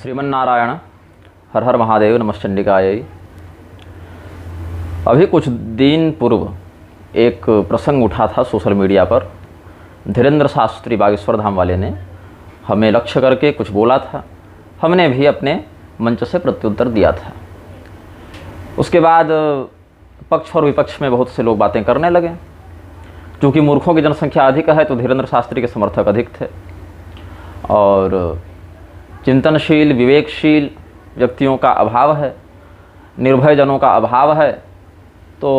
श्रीमन्नारायण हर हर महादेव नमश्चंडिकाय। अभी कुछ दिन पूर्व एक प्रसंग उठा था सोशल मीडिया पर। धीरेन्द्र शास्त्री बागेश्वर धाम वाले ने हमें लक्ष्य करके कुछ बोला था, हमने भी अपने मंच से प्रत्युत्तर दिया था। उसके बाद पक्ष और विपक्ष में बहुत से लोग बातें करने लगे। क्योंकि मूर्खों की जनसंख्या अधिक है तो धीरेन्द्र शास्त्री के समर्थक अधिक थे, और चिंतनशील विवेकशील व्यक्तियों का अभाव है, निर्भय जनों का अभाव है। तो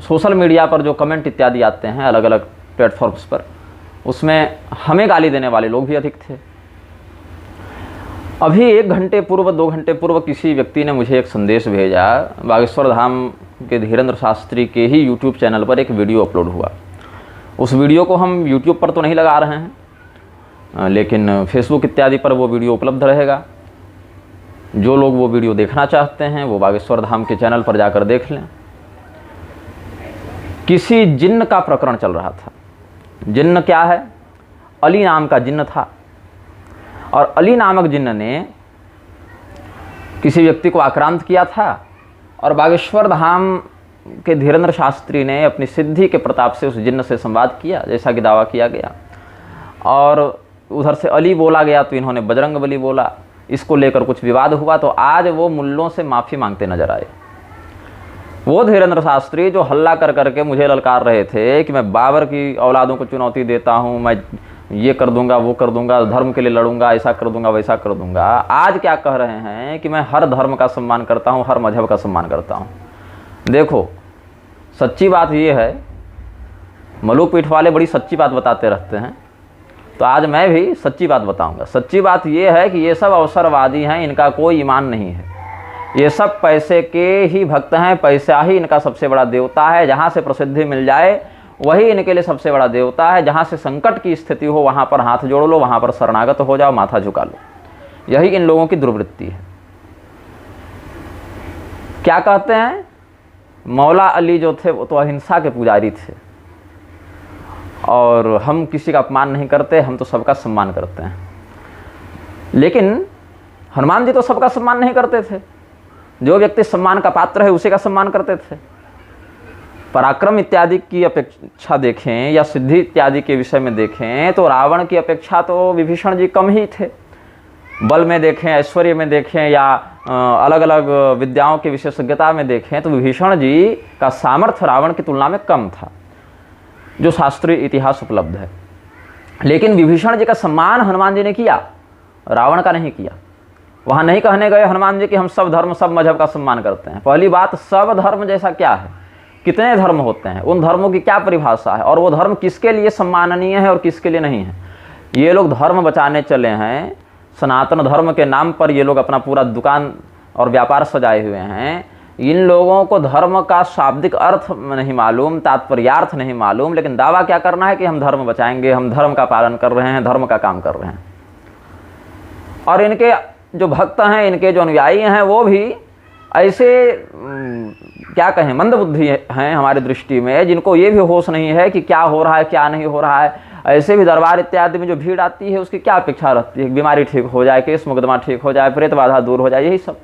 सोशल मीडिया पर जो कमेंट इत्यादि आते हैं अलग अलग प्लेटफॉर्म्स पर, उसमें हमें गाली देने वाले लोग भी अधिक थे। अभी 1 घंटे पूर्व 2 घंटे पूर्व किसी व्यक्ति ने मुझे एक संदेश भेजा। बागेश्वर धाम के धीरेन्द्र शास्त्री के ही यूट्यूब चैनल पर एक वीडियो अपलोड हुआ। उस वीडियो को हम यूट्यूब पर तो नहीं लगा रहे हैं, लेकिन फेसबुक इत्यादि पर वो वीडियो उपलब्ध रहेगा। जो लोग वो वीडियो देखना चाहते हैं वो बागेश्वर धाम के चैनल पर जाकर देख लें। किसी जिन्न का प्रकरण चल रहा था। जिन्न क्या है? अली नाम का जिन्न था, और अली नामक जिन्न ने किसी व्यक्ति को आक्रांत किया था, और बागेश्वर धाम के धीरेन्द्र शास्त्री ने अपनी सिद्धि के प्रताप से उस जिन्न से संवाद किया, जैसा कि दावा किया गया। और उधर से अली बोला गया तो इन्होंने बजरंग बली बोला। इसको लेकर कुछ विवाद हुआ, तो आज वो मुल्लों से माफ़ी मांगते नजर आए। वो धीरेन्द्र शास्त्री जो हल्ला कर करके मुझे ललकार रहे थे कि मैं बाबर की औलादों को चुनौती देता हूँ, मैं ये कर दूंगा वो कर दूंगा, धर्म के लिए लड़ूंगा, ऐसा कर दूंगा वैसा कर दूंगा, आज क्या कह रहे हैं कि मैं हर धर्म का सम्मान करता हूँ, हर मजहब का सम्मान करता हूँ। देखो, सच्ची बात ये है, मलूक पीठ वाले बड़ी सच्ची बात बताते रहते हैं, तो आज मैं भी सच्ची बात बताऊंगा। सच्ची बात ये है कि ये सब अवसरवादी हैं, इनका कोई ईमान नहीं है। ये सब पैसे के ही भक्त हैं, पैसा ही इनका सबसे बड़ा देवता है। जहाँ से प्रसिद्धि मिल जाए वही इनके लिए सबसे बड़ा देवता है। जहाँ से संकट की स्थिति हो वहाँ पर हाथ जोड़ लो, वहाँ पर शरणागत हो जाओ, माथा झुका लो। यही इन लोगों की दुर्वृत्ति है। क्या कहते हैं? मौला अली जो थे वो तो अहिंसा के पुजारी थे, और हम किसी का अपमान नहीं करते, हम तो सबका सम्मान करते हैं। लेकिन हनुमान जी तो सबका सम्मान नहीं करते थे। जो व्यक्ति सम्मान का पात्र है उसी का सम्मान करते थे। पराक्रम इत्यादि की अपेक्षा देखें या सिद्धि इत्यादि के विषय में देखें तो रावण की अपेक्षा तो विभीषण जी कम ही थे। बल में देखें, ऐश्वर्य में देखें, या अलग अलग विद्याओं की विशेषज्ञता में देखें तो विभीषण जी का सामर्थ्य रावण की तुलना में कम था, जो शास्त्रीय इतिहास उपलब्ध है। लेकिन विभीषण जी का सम्मान हनुमान जी ने किया, रावण का नहीं किया। वहाँ नहीं कहने गए हनुमान जी कि हम सब धर्म सब मजहब का सम्मान करते हैं। पहली बात, सब धर्म जैसा क्या है? कितने धर्म होते हैं? उन धर्मों की क्या परिभाषा है? और वो धर्म किसके लिए सम्माननीय है और किसके लिए नहीं है? ये लोग धर्म बचाने चले हैं। सनातन धर्म के नाम पर ये लोग अपना पूरा दुकान और व्यापार सजाए हुए हैं। इन लोगों को धर्म का शाब्दिक अर्थ नहीं मालूम, तात्पर्यार्थ नहीं मालूम, लेकिन दावा क्या करना है कि हम धर्म बचाएंगे, हम धर्म का पालन कर रहे हैं, धर्म का काम कर रहे हैं। और इनके जो भक्त हैं, इनके जो अनुयायी हैं, वो भी ऐसे क्या कहें, मंदबुद्धि हैं हमारी दृष्टि में, जिनको ये भी होश नहीं है कि क्या हो रहा है क्या नहीं हो रहा है। ऐसे भी दरबार इत्यादि में जो भीड़ आती है उसकी क्या अपेक्षा रहती है? बीमारी ठीक हो जाए, केस मुकदमा ठीक हो जाए, प्रेत बाधा दूर हो जाए, यही सब।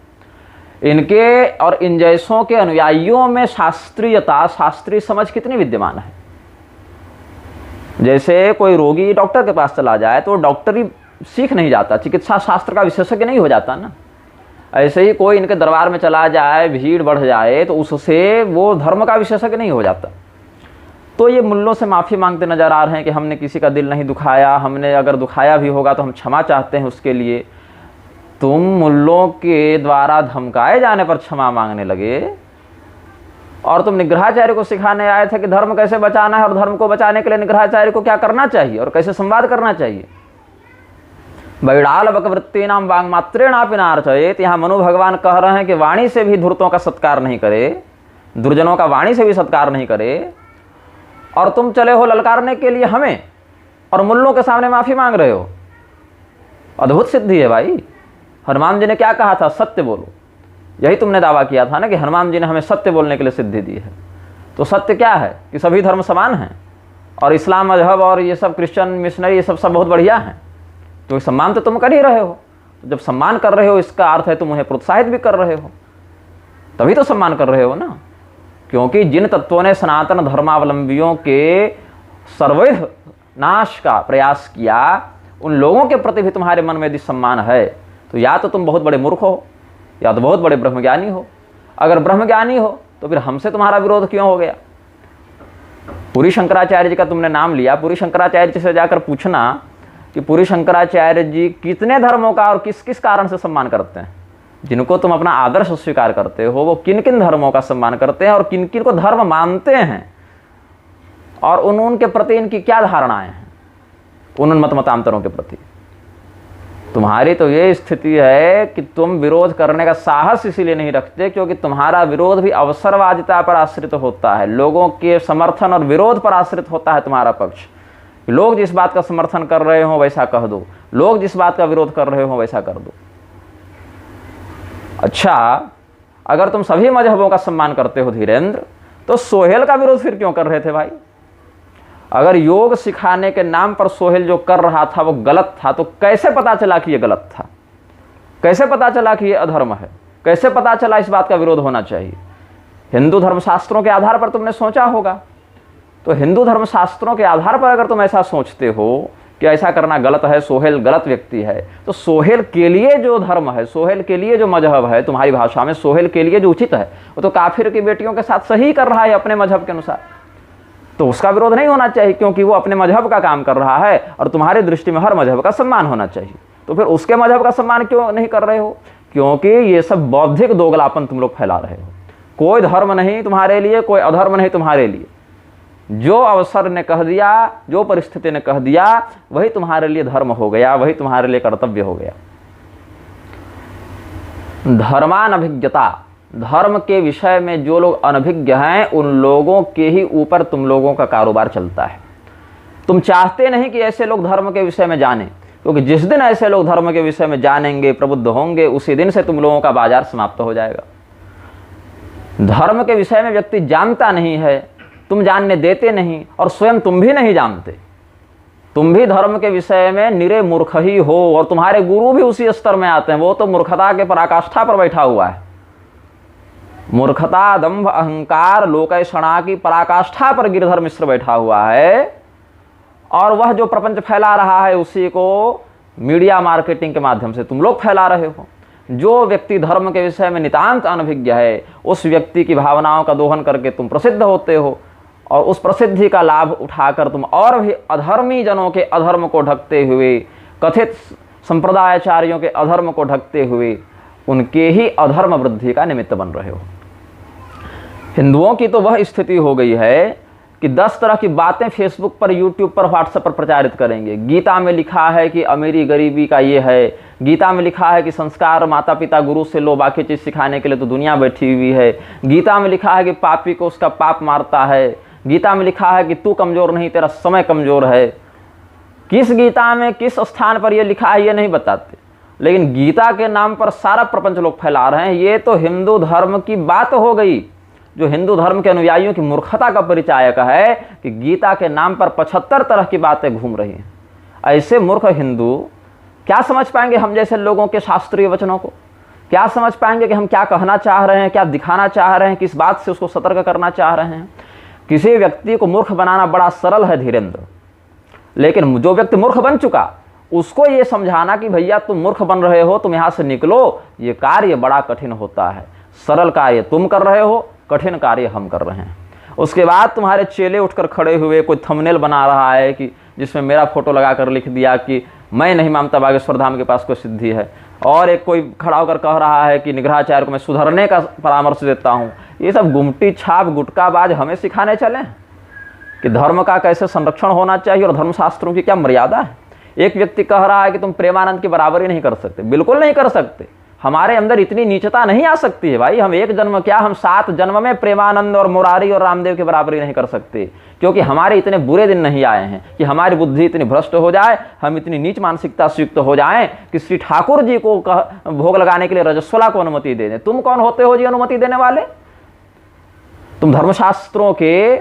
इनके और इन जैसों के अनुयायियों में शास्त्रीयता, शास्त्रीय समझ कितनी विद्यमान है। जैसे कोई रोगी डॉक्टर के पास चला जाए तो डॉक्टरी सीख नहीं जाता, चिकित्सा शास्त्र का विशेषज्ञ नहीं हो जाता ना। ऐसे ही कोई इनके दरबार में चला जाए, भीड़ बढ़ जाए, तो उससे वो धर्म का विशेषज्ञ नहीं हो जाता। तो ये मुल्लों से माफ़ी मांगते नजर आ रहे हैं कि हमने किसी का दिल नहीं दुखाया, हमने अगर दुखाया भी होगा तो हम क्षमा चाहते हैं उसके लिए। तुम मुल्लों के द्वारा धमकाए जाने पर क्षमा मांगने लगे, और तुम निग्रहाचार्य को सिखाने आए थे कि धर्म कैसे बचाना है, और धर्म को बचाने के लिए निग्रहाचार्य को क्या करना चाहिए और कैसे संवाद करना चाहिए। बैडाल बकवृत्ति नाम वांग मात्रेणापि नार्चयेत। यहाँ मनु भगवान कह रहे हैं कि वाणी से भी धूर्तों का सत्कार नहीं करे, दुर्जनों का वाणी से भी सत्कार नहीं करे, और तुम चले हो ललकारने के लिए हमें, और मुल्लों के सामने माफ़ी मांग रहे हो। अद्भुत सिद्धि है भाई। हनुमान जी ने क्या कहा था? सत्य बोलो। यही तुमने दावा किया था ना कि हनुमान जी ने हमें सत्य बोलने के लिए सिद्धि दी है। तो सत्य क्या है? कि सभी धर्म समान हैं, और इस्लाम मजहब और ये सब क्रिश्चियन मिशनरी ये सब बहुत बढ़िया हैं। तो सम्मान तो तुम कर ही रहे हो। जब सम्मान कर रहे हो इसका अर्थ है तुम उन्हें प्रोत्साहित भी कर रहे हो, तभी तो सम्मान कर रहे हो ना। क्योंकि जिन तत्वों ने सनातन धर्मावलंबियों के सर्वैध नाश का प्रयास किया, उन लोगों के प्रति भी तुम्हारे मन में यदि सम्मान है तो या तो तुम बहुत बड़े मूर्ख हो या तो बहुत बड़े ब्रह्मज्ञानी हो। अगर ब्रह्मज्ञानी हो तो फिर हमसे तुम्हारा विरोध क्यों हो गया? पुरी शंकराचार्य जी का तुमने नाम लिया, पुरी शंकराचार्य जी से जाकर पूछना कि पुरी शंकराचार्य जी कितने धर्मों का और किस किस कारण से सम्मान करते हैं। जिनको तुम अपना आदर्श स्वीकार करते हो वो किन किन धर्मों का सम्मान करते हैं और किन किन को धर्म मानते हैं, और उनके प्रति इनकी क्या धारणाएं हैं, उन मत मतांतरों के प्रति। तुम्हारी तो ये स्थिति है कि तुम विरोध करने का साहस इसीलिए नहीं रखते क्योंकि तुम्हारा विरोध भी अवसरवादिता पर आश्रित होता है, लोगों के समर्थन और विरोध पर आश्रित होता है तुम्हारा पक्ष। लोग जिस बात का समर्थन कर रहे हो वैसा कह दो, लोग जिस बात का विरोध कर रहे हो वैसा कर दो। अच्छा, अगर तुम सभी मजहबों का सम्मान करते हो धीरेन्द्र, तो सोहेल का विरोध फिर क्यों कर रहे थे भाई? अगर योग सिखाने के नाम पर सोहेल जो कर रहा था वो गलत था, तो कैसे पता चला कि ये गलत था? कैसे पता चला कि ये अधर्म है? कैसे पता चला इस बात का विरोध होना चाहिए? हिंदू धर्मशास्त्रों के आधार पर तुमने सोचा होगा। तो हिंदू धर्मशास्त्रों के आधार पर अगर तुम ऐसा सोचते हो कि ऐसा करना गलत है, सोहेल गलत व्यक्ति है, तो सोहेल के लिए जो धर्म है, सोहेल के लिए जो मजहब है, तुम्हारी भाषा में सोहेल के लिए जो उचित है, वो तो काफिर की बेटियों के साथ सही कर रहा है अपने मजहब के अनुसार। तो उसका विरोध नहीं होना चाहिए क्योंकि वो अपने मजहब का काम कर रहा है और तुम्हारी दृष्टि में हर मजहब का सम्मान होना चाहिए। तो फिर उसके मजहब का सम्मान क्यों नहीं कर रहे हो? क्योंकि ये सब बौद्धिक दोगलापन तुम लोग फैला रहे हो। कोई धर्म नहीं तुम्हारे लिए, कोई अधर्म नहीं तुम्हारे लिए। जो अवसर ने कह दिया, जो परिस्थिति ने कह दिया, वही तुम्हारे लिए धर्म हो गया, वही तुम्हारे लिए कर्तव्य हो गया। धर्मानभिज्ञता, धर्म के विषय में जो लोग अनभिज्ञ हैं उन लोगों के ही ऊपर तुम लोगों का कारोबार चलता है। तुम चाहते नहीं कि ऐसे लोग धर्म के विषय में जानें, क्योंकि जिस दिन ऐसे लोग धर्म के विषय में जानेंगे, प्रबुद्ध होंगे, उसी दिन से तुम लोगों का बाजार समाप्त हो जाएगा। धर्म के विषय में व्यक्ति जानता नहीं है, तुम जानने देते नहीं, और स्वयं तुम भी नहीं जानते। तुम भी धर्म के विषय में निरे मूर्ख ही हो, और तुम्हारे गुरु भी उसी स्तर में आते हैं। वो तो मूर्खता के पराकाष्ठा पर बैठा हुआ है। मूर्खता, दंभ, अहंकार, लोकैषणा की पराकाष्ठा पर गिरधर मिश्र बैठा हुआ है, और वह जो प्रपंच फैला रहा है उसी को मीडिया मार्केटिंग के माध्यम से तुम लोग फैला रहे हो। जो व्यक्ति धर्म के विषय में नितांत अनभिज्ञ है, उस व्यक्ति की भावनाओं का दोहन करके तुम प्रसिद्ध होते हो, और उस प्रसिद्धि का लाभ उठाकर तुम और भी अधर्मी जनों के अधर्म को ढकते हुए, कथित संप्रदायाचार्यों के अधर्म को ढकते हुए उनके ही अधर्म वृद्धि का निमित्त बन रहे हो। हिंदुओं की तो वह स्थिति हो गई है कि 10 तरह की बातें फेसबुक पर, यूट्यूब पर, व्हाट्सएप पर प्रचारित करेंगे। गीता में लिखा है कि अमीरी गरीबी का ये है, गीता में लिखा है कि संस्कार माता पिता गुरु से लो, बाकी चीज़ सिखाने के लिए तो दुनिया बैठी हुई है। गीता में लिखा है कि पापी को उसका पाप मारता है। गीता में लिखा है कि तू कमज़ोर नहीं, तेरा समय कमज़ोर है। किस गीता में किस स्थान पर यह लिखा है ये नहीं बताते, लेकिन गीता के नाम पर सारा प्रपंच लोग फैला रहे हैं। ये तो हिंदू धर्म की बात हो गई, जो हिंदू धर्म के अनुयायियों की मूर्खता का परिचायक है कि गीता के नाम पर 75 तरह की बातें घूम रही हैं। ऐसे मूर्ख हिंदू क्या समझ पाएंगे हम जैसे लोगों के शास्त्रीय वचनों को? क्या समझ पाएंगे कि हम क्या कहना चाह रहे हैं, क्या दिखाना चाह रहे हैं, किस बात से उसको सतर्क करना चाह रहे हैं? किसी व्यक्ति को मूर्ख बनाना बड़ा सरल है धीरेन्द्र, लेकिन जो व्यक्ति मूर्ख बन चुका उसको ये समझाना कि भैया तुम मूर्ख बन रहे हो, तुम यहाँ से निकलो, ये कार्य बड़ा कठिन होता है। सरल कार्य तुम कर रहे हो, कठिन कार्य हम कर रहे हैं। उसके बाद तुम्हारे चेले उठकर खड़े हुए कोई थंबनेल बना रहा है कि जिसमें मेरा फोटो लगाकर लिख दिया कि मैं नहीं मानता बागेश्वर धाम के पास कोई सिद्धि है, और एक कोई खड़ा होकर कह रहा है कि निग्रहाचार्य को मैं सुधरने का परामर्श देता हूँ। ये सब गुमटी छाप गुटकाबाज हमें सिखाने चले कि धर्म का कैसे संरक्षण होना चाहिए और धर्मशास्त्रों की क्या मर्यादा है। एक व्यक्ति कह रहा है कि तुम प्रेमानंद की बराबरी नहीं कर सकते। बिल्कुल नहीं कर सकते, हमारे अंदर इतनी नीचता नहीं आ सकती है भाई। हम एक जन्म क्या, हम 7 जन्म में प्रेमानंद और मुरारी और रामदेव की बराबरी नहीं कर सकते, क्योंकि हमारे इतने बुरे दिन नहीं आए हैं कि हमारी बुद्धि इतनी भ्रष्ट हो जाए, हम इतनी नीच मानसिकता से युक्त हो जाएं कि श्री ठाकुर जी को भोग लगाने के लिए रजस्वला को अनुमति दे दें। तुम कौन होते हो जी अनुमति देने वाले? तुम धर्मशास्त्रों के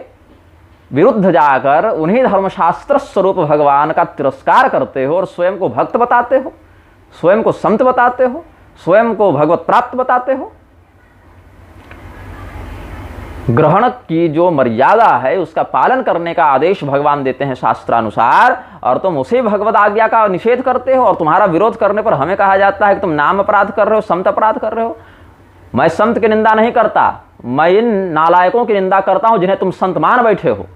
विरुद्ध जाकर उन्हीं धर्मशास्त्र स्वरूप भगवान का तिरस्कार करते हो और स्वयं को भक्त बताते हो। स्वयं को संत बताते हो, स्वयं को भगवत प्राप्त बताते हो। ग्रहण की जो मर्यादा है उसका पालन करने का आदेश भगवान देते हैं शास्त्रानुसार, और तुम उसी भगवत आज्ञा का निषेध करते हो, और तुम्हारा विरोध करने पर हमें कहा जाता है कि तुम नाम अपराध कर रहे हो, संत अपराध कर रहे हो। मैं संत की निंदा नहीं करता, मैं इन नालायकों की निंदा करता हूं जिन्हें तुम संत मान बैठे हो।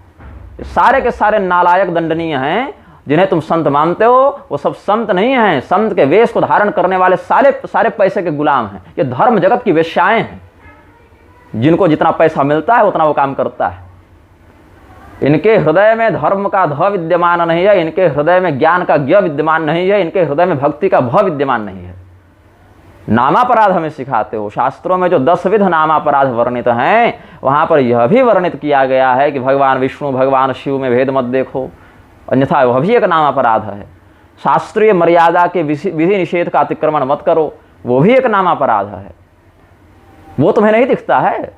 सारे के सारे नालायक दंडनीय हैं, जिन्हें तुम संत मानते हो वो सब संत नहीं हैं। संत के वेश को धारण करने वाले सारे पैसे के गुलाम हैं। ये धर्म जगत की वेश्याएं हैं, जिनको जितना पैसा मिलता है उतना वो काम करता है। इनके हृदय में धर्म का ध विद्यमान नहीं है, इनके हृदय में ज्ञान का ज्ञ विद्यमान नहीं है, इनके हृदय में भक्ति का भ विद्यमान नहीं है। नामापराध हमें सिखाते हो। शास्त्रों में जो 10 विध नामापराध वर्णित हैं, वहां पर यह भी वर्णित किया गया है कि भगवान विष्णु भगवान शिव में भेद मत देखो, अन्यथा वह भी एक नामापराध है। शास्त्रीय मर्यादा के विधि निषेध का अतिक्रमण मत करो, वो भी एक नामापराध है। वो तुम्हें नहीं दिखता है।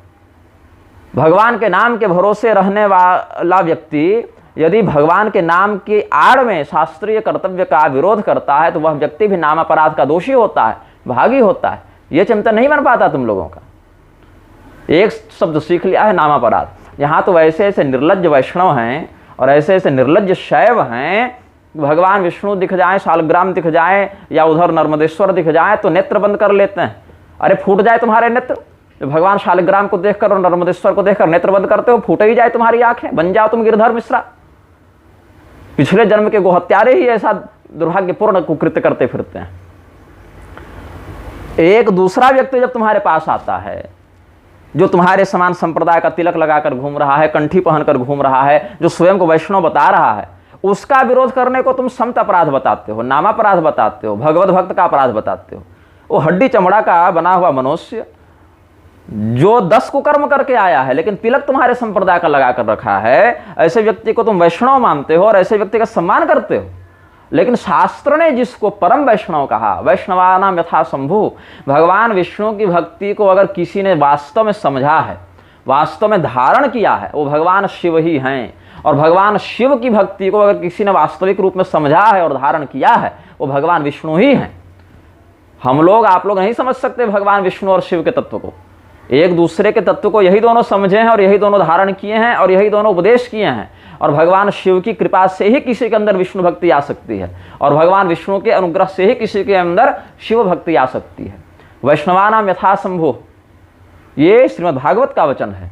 भगवान के नाम के भरोसे रहने वाला व्यक्ति यदि भगवान के नाम की आड़ में शास्त्रीय कर्तव्य का विरोध करता है तो वह व्यक्ति भी नामापराध का दोषी होता है, भागी होता है। यह चिंतन नहीं बन पाता तुम लोगों का। एक शब्द सीख लिया है नामापराध। यहाँ तो ऐसे ऐसे निर्लज्ज वैष्णव हैं और ऐसे ऐसे निर्लज्ज शैव हैं, भगवान विष्णु दिख जाए, शालग्राम दिख जाए या उधर नर्मदेश्वर दिख जाए तो नेत्र बंद कर लेते हैं। अरे फूट जाए तुम्हारे नेत्र, भगवान शालिग्राम को देखकर और नर्मदेश्वर को देखकर नेत्र बंद करते हो, फूट ही जाए तुम्हारी आंखें, बन जाओ तुम गिरधर मिश्रा। पिछले जन्म के गोहत्यारे ही ऐसा दुर्भाग्यपूर्ण कुकृत्य करते फिरते हैं। एक दूसरा व्यक्ति जब तुम्हारे पास आता है, जो तुम्हारे समान संप्रदाय का तिलक लगाकर घूम रहा है, कंठी पहनकर घूम रहा है, जो स्वयं को वैष्णव बता रहा है, उसका विरोध करने को तुम संत अपराध बताते हो, नामापराध बताते हो, भगवत भक्त का अपराध बताते हो। वो हड्डी चमड़ा का बना हुआ मनुष्य जो 10 कुकर्म करके आया है लेकिन तिलक तुम्हारे संप्रदाय का लगा कर रखा है, ऐसे व्यक्ति को तुम वैष्णव मानते हो और ऐसे व्यक्ति का सम्मान करते हो। लेकिन शास्त्र ने जिसको परम वैष्णव कहा, वैष्णवानाम यथा शंभु, भगवान विष्णु की भक्ति को अगर किसी ने वास्तव में समझा है, वास्तव में धारण किया है, वो भगवान शिव ही हैं। और भगवान शिव की भक्ति को अगर किसी ने वास्तविक रूप में समझा है और धारण किया है, वो भगवान विष्णु ही हैं। हम लोग, आप लोग नहीं समझ सकते भगवान विष्णु और शिव के तत्व को। एक दूसरे के तत्व को यही दोनों समझे हैं और यही दोनों धारण किए हैं और यही दोनों उपदेश किए हैं। और भगवान शिव की कृपा से ही किसी के अंदर विष्णु भक्ति आ सकती है, और भगवान विष्णु के अनुग्रह से ही किसी के अंदर शिव भक्ति आ सकती है। वैष्णवानाम यथा शंभु, ये श्रीमद् भागवत का वचन है।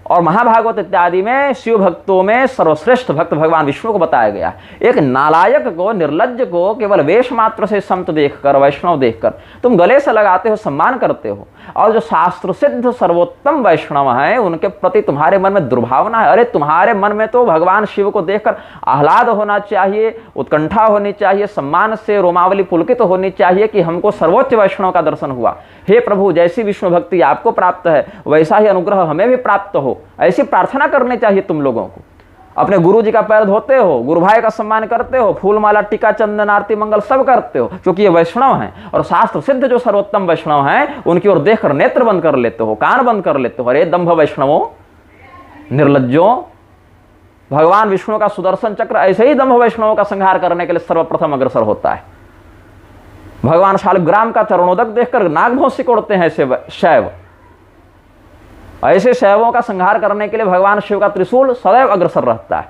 और महाभागवत इत्यादि में शिव भक्तों में सर्वश्रेष्ठ भक्त भगवान विष्णु को बताया गया है। एक नालायक को, निर्लज्ज को केवल वेश मात्र से संत देखकर, वैष्णव देखकर तुम गले से लगाते हो, सम्मान करते हो, और जो शास्त्र सिद्ध सर्वोत्तम वैष्णव हैं उनके प्रति तुम्हारे मन में दुर्भावना है। अरे तुम्हारे मन में तो भगवान शिव को देखकर आह्लाद होना चाहिए, उत्कंठा होनी चाहिए, सम्मान से रोमावली पुलकित तो होनी चाहिए कि हमको सर्वोच्च वैष्णव का दर्शन हुआ। हे प्रभु, जैसी विष्णु भक्ति आपको प्राप्त है वैसा ही अनुग्रह हमें भी प्राप्त हो, ऐसी प्रार्थना करनी चाहिए तुम लोगों को। अपने गुरु जी का पैर धोते हो, गुरु भाई का सम्मान करते हो, फूल माला टीका चंदन आरती मंगल सब करते हो, क्योंकि ये वैष्णव हैं। और शास्त्र सिद्ध जो सर्वोत्तम वैष्णव हैं उनकी ओर देखकर नेत्र बंद कर लेते हो, कान बंद कर लेते हो। अरे दंभ वैष्णवों, निर्लज्जों, भगवान विष्णु का सुदर्शन चक्र ऐसे ही दंभ वैष्णवों का संहार करने के लिए सर्वप्रथम अग्रसर होता है। भगवान शालिग्राम का चरणोदक देखकर नागभों सिकोड़ते हैं ऐसे शैव। ऐसे शैवों का संहार करने के लिए भगवान शिव का त्रिशूल सदैव अग्रसर रहता है।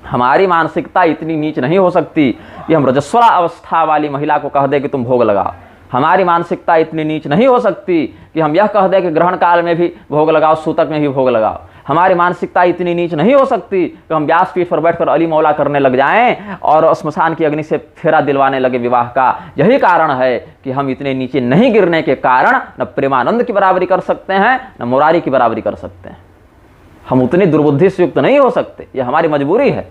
हमारी मानसिकता इतनी नीच नहीं हो सकती कि हम रजस्वला अवस्था वाली महिला को कह दे कि तुम भोग लगाओ। हमारी मानसिकता इतनी नीच नहीं हो सकती कि हम यह कह दें कि ग्रहण काल में भी भोग लगाओ, सूतक में भी भोग लगाओ। हमारी मानसिकता इतनी नीच नहीं हो सकती कि हम व्यासपीठ पर बैठकर अली मौला करने लग जाएं और श्मशान की अग्नि से फेरा दिलवाने लगे विवाह का। यही कारण है कि हम इतने नीचे नहीं गिरने के कारण न प्रेमानंद की बराबरी कर सकते हैं, न मुरारी की बराबरी कर सकते हैं। हम उतनी दुर्बुद्धि से युक्त नहीं हो सकते, यह हमारी मजबूरी है।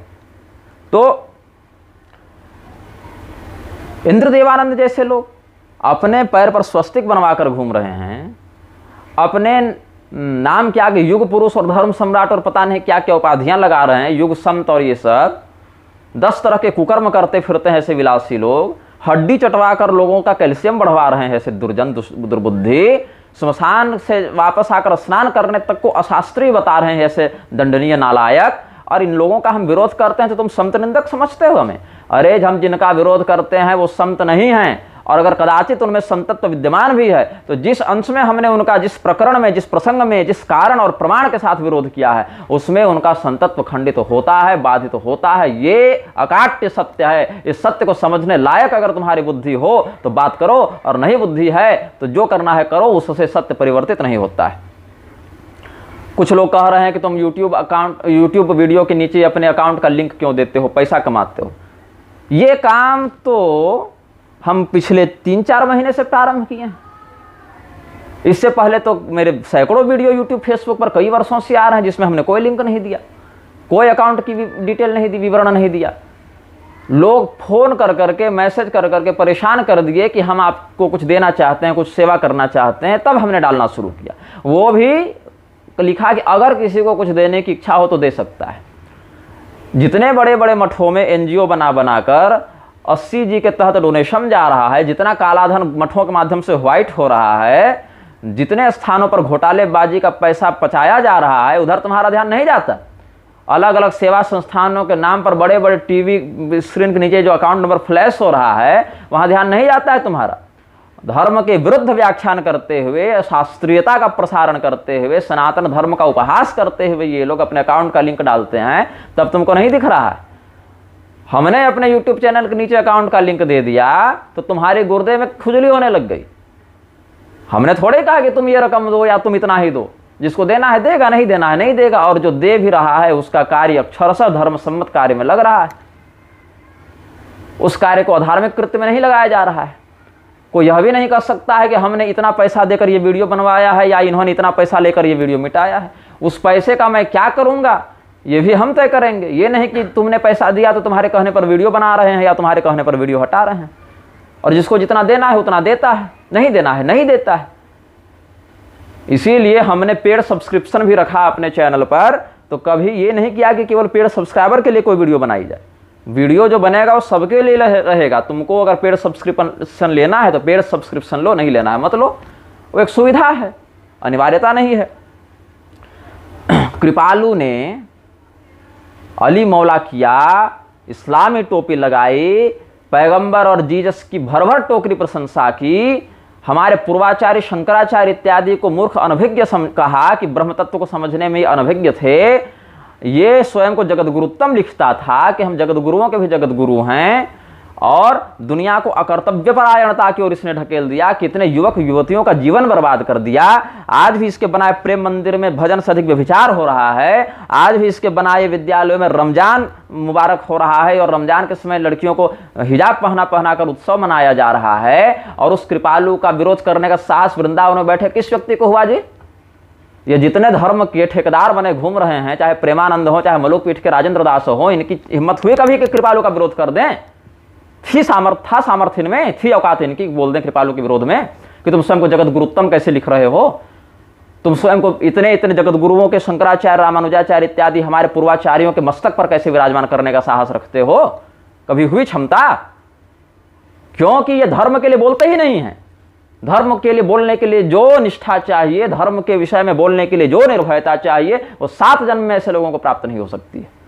तो इंद्रदेवानंद जैसे लोग अपने पैर पर स्वस्तिक बनवाकर घूम रहे हैं, अपने नाम के आगे युग पुरुष और धर्म सम्राट और पता नहीं क्या क्या उपाधियां लगा रहे हैं, युग संत और ये सब 10 तरह के कुकर्म करते फिरते हैं ऐसे विलासी लोग। हड्डी चटवा कर लोगों का कैल्शियम बढ़वा रहे हैं ऐसे दुर्जन दुर्बुद्धि। श्मशान से वापस आकर स्नान करने तक को अशास्त्रीय बता रहे हैं ऐसे दंडनीय नालायक। और इन लोगों का हम विरोध करते हैं तो तुम संत निंदक समझते हो हमें। अरे हम जिनका विरोध करते हैं वो संत नहीं हैं, और अगर कदाचित उनमें संतत्व विद्यमान भी है तो जिस अंश में हमने उनका, जिस प्रकरण में, जिस प्रसंग में, जिस कारण और प्रमाण के साथ विरोध किया है उसमें उनका संतत्व खंडित होता है, बाधित होता है। ये अकाट्य सत्य है। इस सत्य को समझने लायक अगर तुम्हारी बुद्धि हो तो बात करो, और नहीं बुद्धि है तो जो करना है करो, उससे सत्य परिवर्तित नहीं होता है। कुछ लोग कह रहे हैं कि तुम यूट्यूब वीडियो के नीचे अपने अकाउंट का लिंक क्यों देते हो, पैसा कमाते हो। ये काम तो हम पिछले 3-4 महीने से प्रारंभ किए हैं। इससे पहले तो मेरे सैकड़ों वीडियो यूट्यूब फेसबुक पर कई वर्षों से आ रहे हैं जिसमें हमने कोई लिंक नहीं दिया, कोई अकाउंट की डिटेल नहीं दी, विवरण नहीं दिया। लोग फोन कर करके, मैसेज कर करके परेशान कर दिए कि हम आपको कुछ देना चाहते हैं, कुछ सेवा करना चाहते हैं, तब हमने डालना शुरू किया। वो भी लिखा कि अगर किसी को कुछ देने की इच्छा हो तो दे सकता है। जितने बड़े बड़े मठों में एनजीओ बनाकर 80 जी के तहत डोनेशन जा रहा है, जितना कालाधन मठों के माध्यम से व्हाइट हो रहा है, जितने स्थानों पर घोटालेबाजी का पैसा पचाया जा रहा है, उधर तुम्हारा ध्यान नहीं जाता। अलग अलग सेवा संस्थानों के नाम पर बड़े बड़े टीवी स्क्रीन के नीचे जो अकाउंट नंबर फ्लैश हो रहा है वहां ध्यान नहीं जाता है तुम्हारा। धर्म के विरुद्ध व्याख्यान करते हुए, शास्त्रीयता का प्रसारण करते हुए, सनातन धर्म का उपहास करते हुए ये लोग अपने अकाउंट का लिंक डालते हैं, तब तुमको नहीं दिख रहा है। हमने अपने YouTube चैनल के नीचे अकाउंट का लिंक दे दिया तो तुम्हारे गुर्दे में खुजली होने लग गई। हमने थोड़े कहा कि तुम ये रकम दो या तुम इतना ही दो, जिसको देना है देगा, नहीं देना है नहीं देगा। और जो दे भी रहा है उसका कार्य अक्षरशः धर्म सम्मत कार्य में लग रहा है, उस कार्य को अधार्मिक कृत्य में नहीं लगाया जा रहा है। कोई यह भी नहीं कह सकता है कि हमने इतना पैसा देकर ये वीडियो बनवाया है या इन्होंने इतना पैसा लेकर ये वीडियो मिटाया है। उस पैसे का मैं क्या करूंगा ये भी हम तय करेंगे। ये नहीं कि तुमने पैसा दिया तो तुम्हारे कहने पर वीडियो बना रहे हैं या तुम्हारे कहने पर वीडियो हटा रहे हैं। और जिसको जितना देना है उतना देता है, नहीं देना है नहीं देता है। इसीलिए हमने पेड सब्सक्रिप्शन भी रखा अपने चैनल पर। तो कभी ये नहीं किया कि केवल पेड सब्सक्राइबर के लिए कोई वीडियो बनाई जाए। वीडियो जो बनेगा वो सबके लिए रहेगा। तुमको अगर पेड सब्सक्रिप्शन लेना है तो पेड सब्सक्रिप्शन लो, नहीं लेना है मत लो। वो एक सुविधा है, अनिवार्यता नहीं है। कृपालु ने अली मौला किया, इस्लामी टोपी लगाई, पैगंबर और जीसस की भर भर टोकरी प्रशंसा की, हमारे पूर्वाचार्य शंकराचार्य इत्यादि को मूर्ख अनभिज्ञ कहा कि ब्रह्म तत्व को समझने में अनभिज्ञ थे। ये स्वयं को जगत गुरुत्तम लिखता था कि हम जगत गुरुओं के भी जगत गुरु हैं, और दुनिया को अकर्तव्य परायणता की ओर इसने ढकेल दिया। कितने युवक युवतियों का जीवन बर्बाद कर दिया। आज भी इसके बनाए प्रेम मंदिर में भजन से अधिक व्यभिचार हो रहा है। आज भी इसके बनाए विद्यालयों में रमजान मुबारक हो रहा है, और रमजान के समय लड़कियों को हिजाब पहना कर उत्सव मनाया जा रहा है। और उस कृपालु का विरोध करने का साहस वृंदावन में बैठे किस व्यक्ति को हुआ जी? ये जितने धर्म के ठेकेदार बने घूम रहे हैं, चाहे प्रेमानंद हो, चाहे मलुकपीठ के राजेंद्र दास हो, इनकी हिम्मत हुई कभी कि कृपालु का विरोध कर दें? थी सामर्थ्य इनमें, थी औकात इनकी बोल दें कृपालु के विरोध में कि तुम स्वयं को जगत गुरुत्तम कैसे लिख रहे हो? तुम स्वयं को इतने जगत गुरुओं के, शंकराचार्य, रामानुजाचार्य इत्यादि हमारे पूर्वाचार्यों के मस्तक पर कैसे विराजमान करने का साहस रखते हो? कभी हुई क्षमता? क्योंकि ये धर्म के लिए बोलते ही नहीं है। धर्म के लिए बोलने के लिए जो निष्ठा चाहिए, धर्म के विषय में बोलने के लिए जो निर्भयता चाहिए, वो 7 जन्म में ऐसे लोगों को प्राप्त नहीं हो सकती है।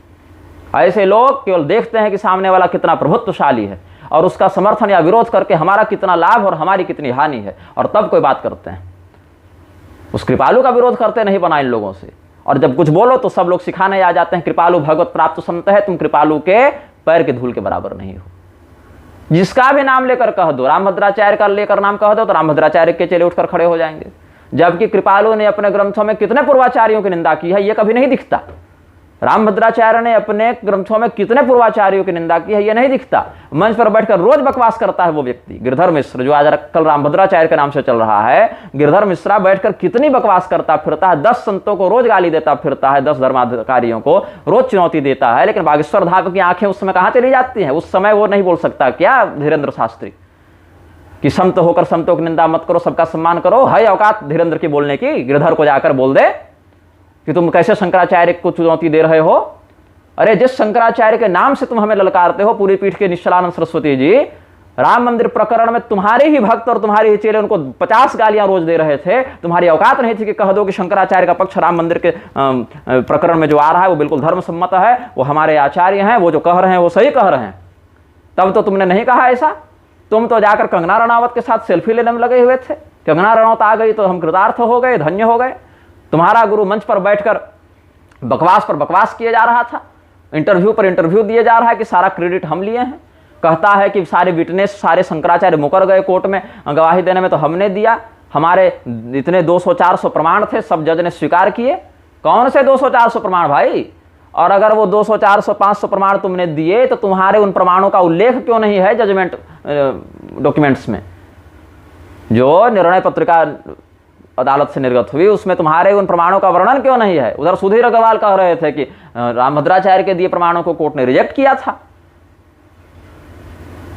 ऐसे लोग केवल देखते हैं कि सामने वाला कितना प्रभुत्वशाली है और उसका समर्थन या विरोध करके हमारा कितना लाभ और हमारी कितनी हानि है, और तब कोई बात करते हैं। उस कृपालु का विरोध करते नहीं बना इन लोगों से। और जब कुछ बोलो तो सब लोग सिखाने आ जाते हैं कृपालु भगवत प्राप्त संत है, तुम कृपालु के पैर के धूल के बराबर नहीं हो। जिसका भी नाम लेकर कह दो, रामभद्राचार्य का लेकर नाम कह दो तो रामभद्राचार्य के चेले उठकर खड़े हो जाएंगे। जबकि कृपालु ने अपने ग्रंथों में कितने पूर्वाचार्यों की निंदा की है ये कभी नहीं दिखता। रामभद्राचार्य ने अपने ग्रंथों में कितने पूर्वाचार्यों की निंदा की है ये नहीं दिखता। मंच पर बैठकर रोज बकवास करता है वो व्यक्ति। गिरधर मिश्र, जो आज कल रामभद्राचार्य के नाम से चल रहा है, गिरधर मिश्रा बैठकर कितनी बकवास करता फिरता है। 10 संतों को रोज गाली देता फिरता है, 10 धर्माधिकारियों को रोज चुनौती देता है। लेकिन बागेश्वर धाम की आंखें उस समय कहां चली जाती हैं? उस समय वो नहीं बोल सकता क्या धीरेन्द्र शास्त्री कि संत होकर संतों की निंदा मत करो, सबका सम्मान करो? है औकात धीरेन्द्र की बोलने की? गिरधर को जाकर बोल दे कि तुम कैसे शंकराचार्य को चुनौती दे रहे हो? अरे जिस शंकराचार्य के नाम से तुम हमें ललकारते हो, पूरी पीठ के निश्चलानंद सरस्वती जी, राम मंदिर प्रकरण में तुम्हारे ही भक्त और तुम्हारे ही चेले उनको 50 गालियां रोज दे रहे थे। तुम्हारी औकात नहीं थी कि कह दो कि शंकराचार्य का पक्ष राम मंदिर के प्रकरण में जो आ रहा है वो बिल्कुल धर्म सम्मत है, वो हमारे आचार्य हैं, वो जो कह रहे हैं वो सही कह रहे हैं। तब तो तुमने नहीं कहा ऐसा। तुम तो जाकर कंगना रनावत के साथ सेल्फी लेने में लगे हुए थे। कंगना रनावत आ गई तो हम कृतार्थ हो गए, धन्य हो गए। तुम्हारा गुरु मंच पर बैठकर बकवास पर बकवास किए जा रहा था, इंटरव्यू पर इंटरव्यू दिए जा रहा है कि सारा क्रेडिट हम लिए हैं। कहता है कि सारे विटनेस, सारे शंकराचार्य मुकर गए कोर्ट में गवाही देने में तो हमने दिया, हमारे इतने 200-400 प्रमाण थे, सब जज ने स्वीकार किए। कौन से 200-400 प्रमाण भाई? और अगर वो 200-400-500 प्रमाण तुमने दिए तो तुम्हारे उन प्रमाणों का उल्लेख क्यों नहीं है जजमेंट डॉक्यूमेंट्स में? जो निर्णय पत्रिका अदालत से निर्गत हुई उसमें तुम्हारे उन प्रमाणों का वर्णन क्यों नहीं है? उधर सुधीर अग्रवाल कह रहे थे कि रामभद्राचार्य के दिए प्रमाणों को कोर्ट ने रिजेक्ट किया था।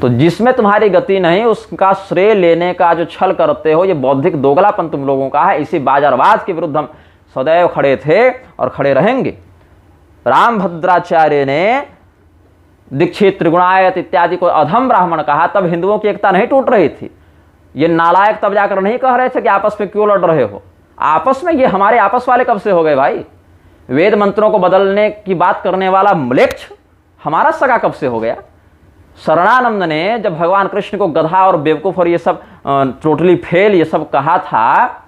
तो जिसमें तुम्हारी गति नहीं उसका श्रेय लेने का जो छल करते हो, ये बौद्धिक दोगलापन तुम लोगों का है। इसी बाजारवाद के विरुद्ध हम सदैव खड़े थे और खड़े रहेंगे। रामभद्राचार्य ने दीक्षित, त्रिगुणायत इत्यादि को अधम ब्राह्मण कहा, तब हिंदुओं की एकता नहीं टूट रही थी। ये नालायक तब जाकर नहीं कह रहे थे कि आपस में क्यों लड़ रहे हो। आपस में ये हमारे आपस वाले कब से हो गए भाई? वेद मंत्रों को बदलने की बात करने वाला म्लेच्छ हमारा सगा कब से हो गया? शरणानंद ने जब भगवान कृष्ण को गधा और बेवकूफ और ये सब टोटली फेल ये सब कहा था,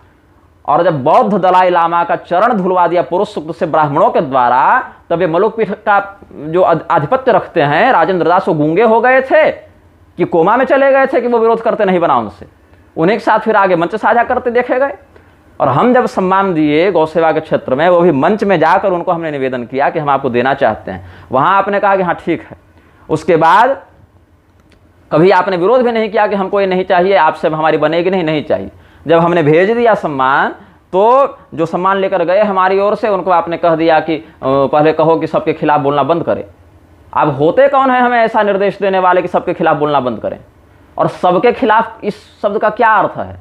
और जब बौद्ध दलाई लामा का चरण धुलवा दिया पुरुष सूक्त से ब्राह्मणों के द्वारा, तब ये मलुक पीठ का जो आधिपत्य रखते हैं राजेंद्र दास वो गूंगे हो गए थे कि कोमा में चले गए थे कि वो विरोध करते नहीं बना उनसे। उन्हीं के साथ फिर आगे मंच साझा करते देखे गए। और हम जब सम्मान दिए गौ सेवा के क्षेत्र में, वो भी मंच में जाकर उनको हमने निवेदन किया कि हम आपको देना चाहते हैं। वहां आपने कहा कि हाँ ठीक है। उसके बाद कभी आपने विरोध भी नहीं किया कि हमको ये नहीं चाहिए, आपसे हमारी बनेगी नहीं चाहिए। जब हमने भेज दिया सम्मान, तो जो सम्मान लेकर गए हमारी ओर से उनको आपने कह दिया कि पहले कहो कि सबके खिलाफ बोलना बंद करें। अब होते कौन है हमें ऐसा निर्देश देने वाले कि सबके खिलाफ बोलना बंद करें? और सबके खिलाफ इस शब्द का क्या अर्थ है?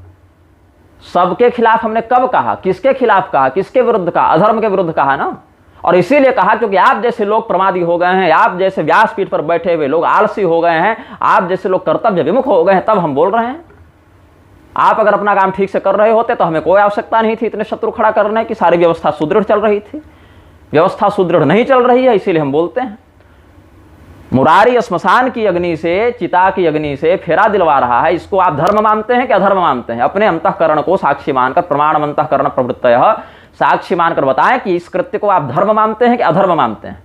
सबके खिलाफ हमने कब कहा? किसके खिलाफ कहा? किसके विरुद्ध कहा? अधर्म के विरुद्ध कहा ना। और इसीलिए कहा क्योंकि आप जैसे लोग प्रमादी हो गए हैं, आप जैसे व्यासपीठ पर बैठे हुए लोग आलसी हो गए हैं, आप जैसे लोग कर्तव्य विमुख हो गए हैं, तब हम बोल रहे हैं। आप अगर अपना काम ठीक से कर रहे होते तो हमें कोई आवश्यकता नहीं थी इतने शत्रु खड़ा करने की। सारी व्यवस्था सुदृढ़ चल रही थी। व्यवस्था सुदृढ़ नहीं चल रही है, इसीलिए हम बोलते हैं। मुरारी स्मशान की अग्नि से, चिता की अग्नि से फेरा दिलवा रहा है। इसको आप धर्म मानते हैं कि अधर्म मानते हैं? अपने अंतःकरण को साक्षी मानकर, प्रमाण अंतःकरण प्रवृत्तयः साक्षी मानकर बताएं कि इस कृत्य को आप धर्म मानते हैं कि अधर्म मानते हैं?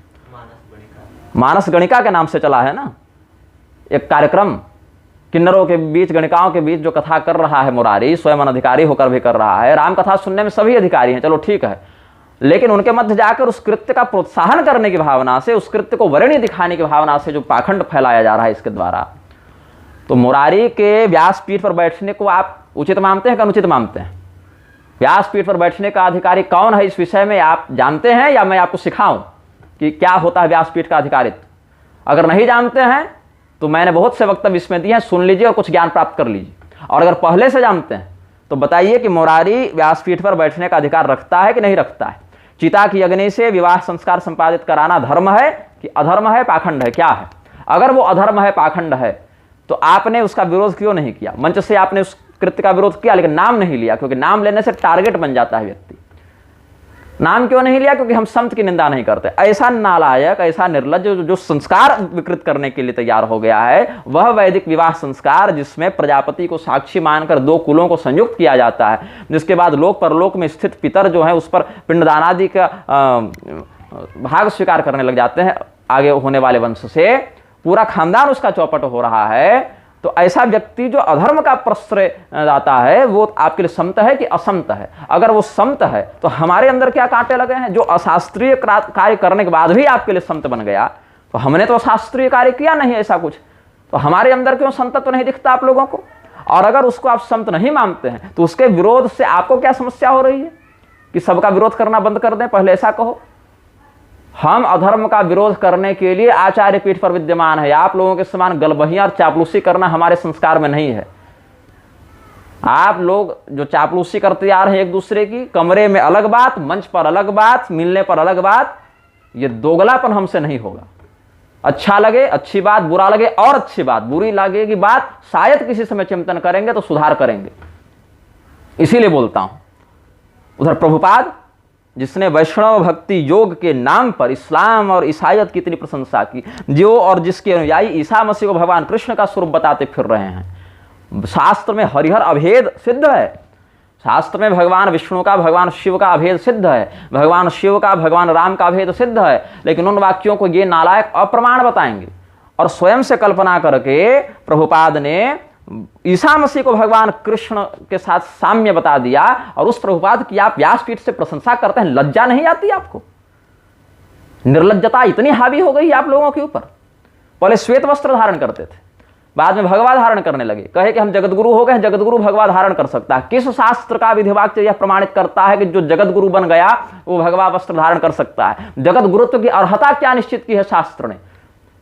मानस गणिका के नाम से चला है ना एक कार्यक्रम, किन्नरों के बीच, गणिकाओं के बीच जो कथा कर रहा है मुरारी, स्वयं अनधिकारी होकर भी कर रहा है। राम कथा सुनने में सभी अधिकारी हैं, चलो ठीक है, लेकिन उनके मध्य जाकर उस कृत्य का प्रोत्साहन करने की भावना से, उस कृत्य को वर्णीय दिखाने की भावना से जो पाखंड फैलाया जा रहा है इसके द्वारा, तो मुरारी के व्यासपीठ पर बैठने को आप उचित मानते हैं कि अनुचित मानते हैं? व्यासपीठ पर बैठने का अधिकारी कौन है इस विषय में आप जानते हैं, या मैं आपको सिखाऊं कि क्या होता है व्यासपीठ का अधिकारित्व? अगर नहीं जानते हैं तो मैंने बहुत से वक्तव्य इसमें दिए हैं, सुन लीजिए और कुछ ज्ञान प्राप्त कर लीजिए। और अगर पहले से जानते हैं तो बताइए कि मुरारी व्यासपीठ पर बैठने का अधिकार रखता है कि नहीं रखता है? चिता की अग्नि से विवाह संस्कार संपादित कराना धर्म है कि अधर्म है, पाखंड है, क्या है? अगर वो अधर्म है, पाखंड है, तो आपने उसका विरोध क्यों नहीं किया? मंच से आपने उस कृत्य का विरोध किया लेकिन नाम नहीं लिया, क्योंकि नाम लेने से टारगेट बन जाता है व्यक्ति। नाम क्यों नहीं लिया? क्योंकि हम संत की निंदा नहीं करते। ऐसा नालायक, ऐसा निर्लज्ज जो संस्कार विकृत करने के लिए तैयार हो गया है, वह वैदिक विवाह संस्कार जिसमें प्रजापति को साक्षी मानकर दो कुलों को संयुक्त किया जाता है, जिसके बाद लोक परलोक में स्थित पितर जो है उस पर पिंडदान आदि का भाग स्वीकार करने लग जाते हैं आगे होने वाले वंश से, पूरा खानदान उसका चौपट हो रहा है। तो ऐसा व्यक्ति जो अधर्म का प्रश्रय दाता है वो आपके लिए संत है कि असंत है? अगर वो संत है तो हमारे अंदर क्या कांटे लगे हैं? जो अशास्त्रीय कार्य करने के बाद भी आपके लिए संत बन गया, तो हमने तो शास्त्रीय कार्य किया नहीं ऐसा कुछ, तो हमारे अंदर क्यों संतत्व नहीं दिखता आप लोगों को? और अगर उसको आप संत नहीं मानते हैं तो उसके विरोध से आपको क्या समस्या हो रही है कि सबका विरोध करना बंद कर दें? पहले ऐसा कहो। हम अधर्म का विरोध करने के लिए आचार्य पीठ पर विद्यमान है। आप लोगों के समान गलबहियां और चापलूसी करना हमारे संस्कार में नहीं है। आप लोग जो चापलूसी करते आ रहे हैं एक दूसरे की, कमरे में अलग बात, मंच पर अलग बात, मिलने पर अलग बात, ये दोगलापन हमसे नहीं होगा। अच्छा लगे अच्छी बात, बुरा लगे और अच्छी बात, बुरी लगेगी बात शायद किसी समय चिंतन करेंगे तो सुधार करेंगे, इसीलिए बोलता हूं। उधर प्रभुपाद जिसने वैष्णव भक्ति योग के नाम पर इस्लाम और ईसाईयत की इतनी प्रशंसा की, जो और जिसके अनुयायी ईसा मसीह को भगवान कृष्ण का स्वरूप बताते फिर रहे हैं। शास्त्र में हरिहर अभेद सिद्ध है, शास्त्र में भगवान विष्णु का भगवान शिव का अभेद सिद्ध है, भगवान शिव का भगवान राम का अभेद सिद्ध है, लेकिन उन वाक्यों को ये नालायक अप्रमाण बताएंगे और स्वयं से कल्पना करके प्रभुपाद ने ईसा मसीह को भगवान कृष्ण के साथ साम्य बता दिया। और उस प्रभुपाद की आप व्यासपीठ से प्रशंसा करते हैं, लज्जा नहीं आती आपको? निर्लज्जता इतनी हावी हो गई आप लोगों के ऊपर। पहले श्वेत वस्त्र धारण करते थे, बाद में भगवा धारण करने लगे, कहे कि हम जगतगुरु हो गए, जगतगुरु भगवा धारण कर सकता है। किस शास्त्र का विधिवाक्य यह प्रमाणित करता है कि जो जगतगुरु बन गया वो भगवा वस्त्र धारण कर सकता है? जगत गुरुत्व की अर्हता क्या निश्चित की है शास्त्र ने?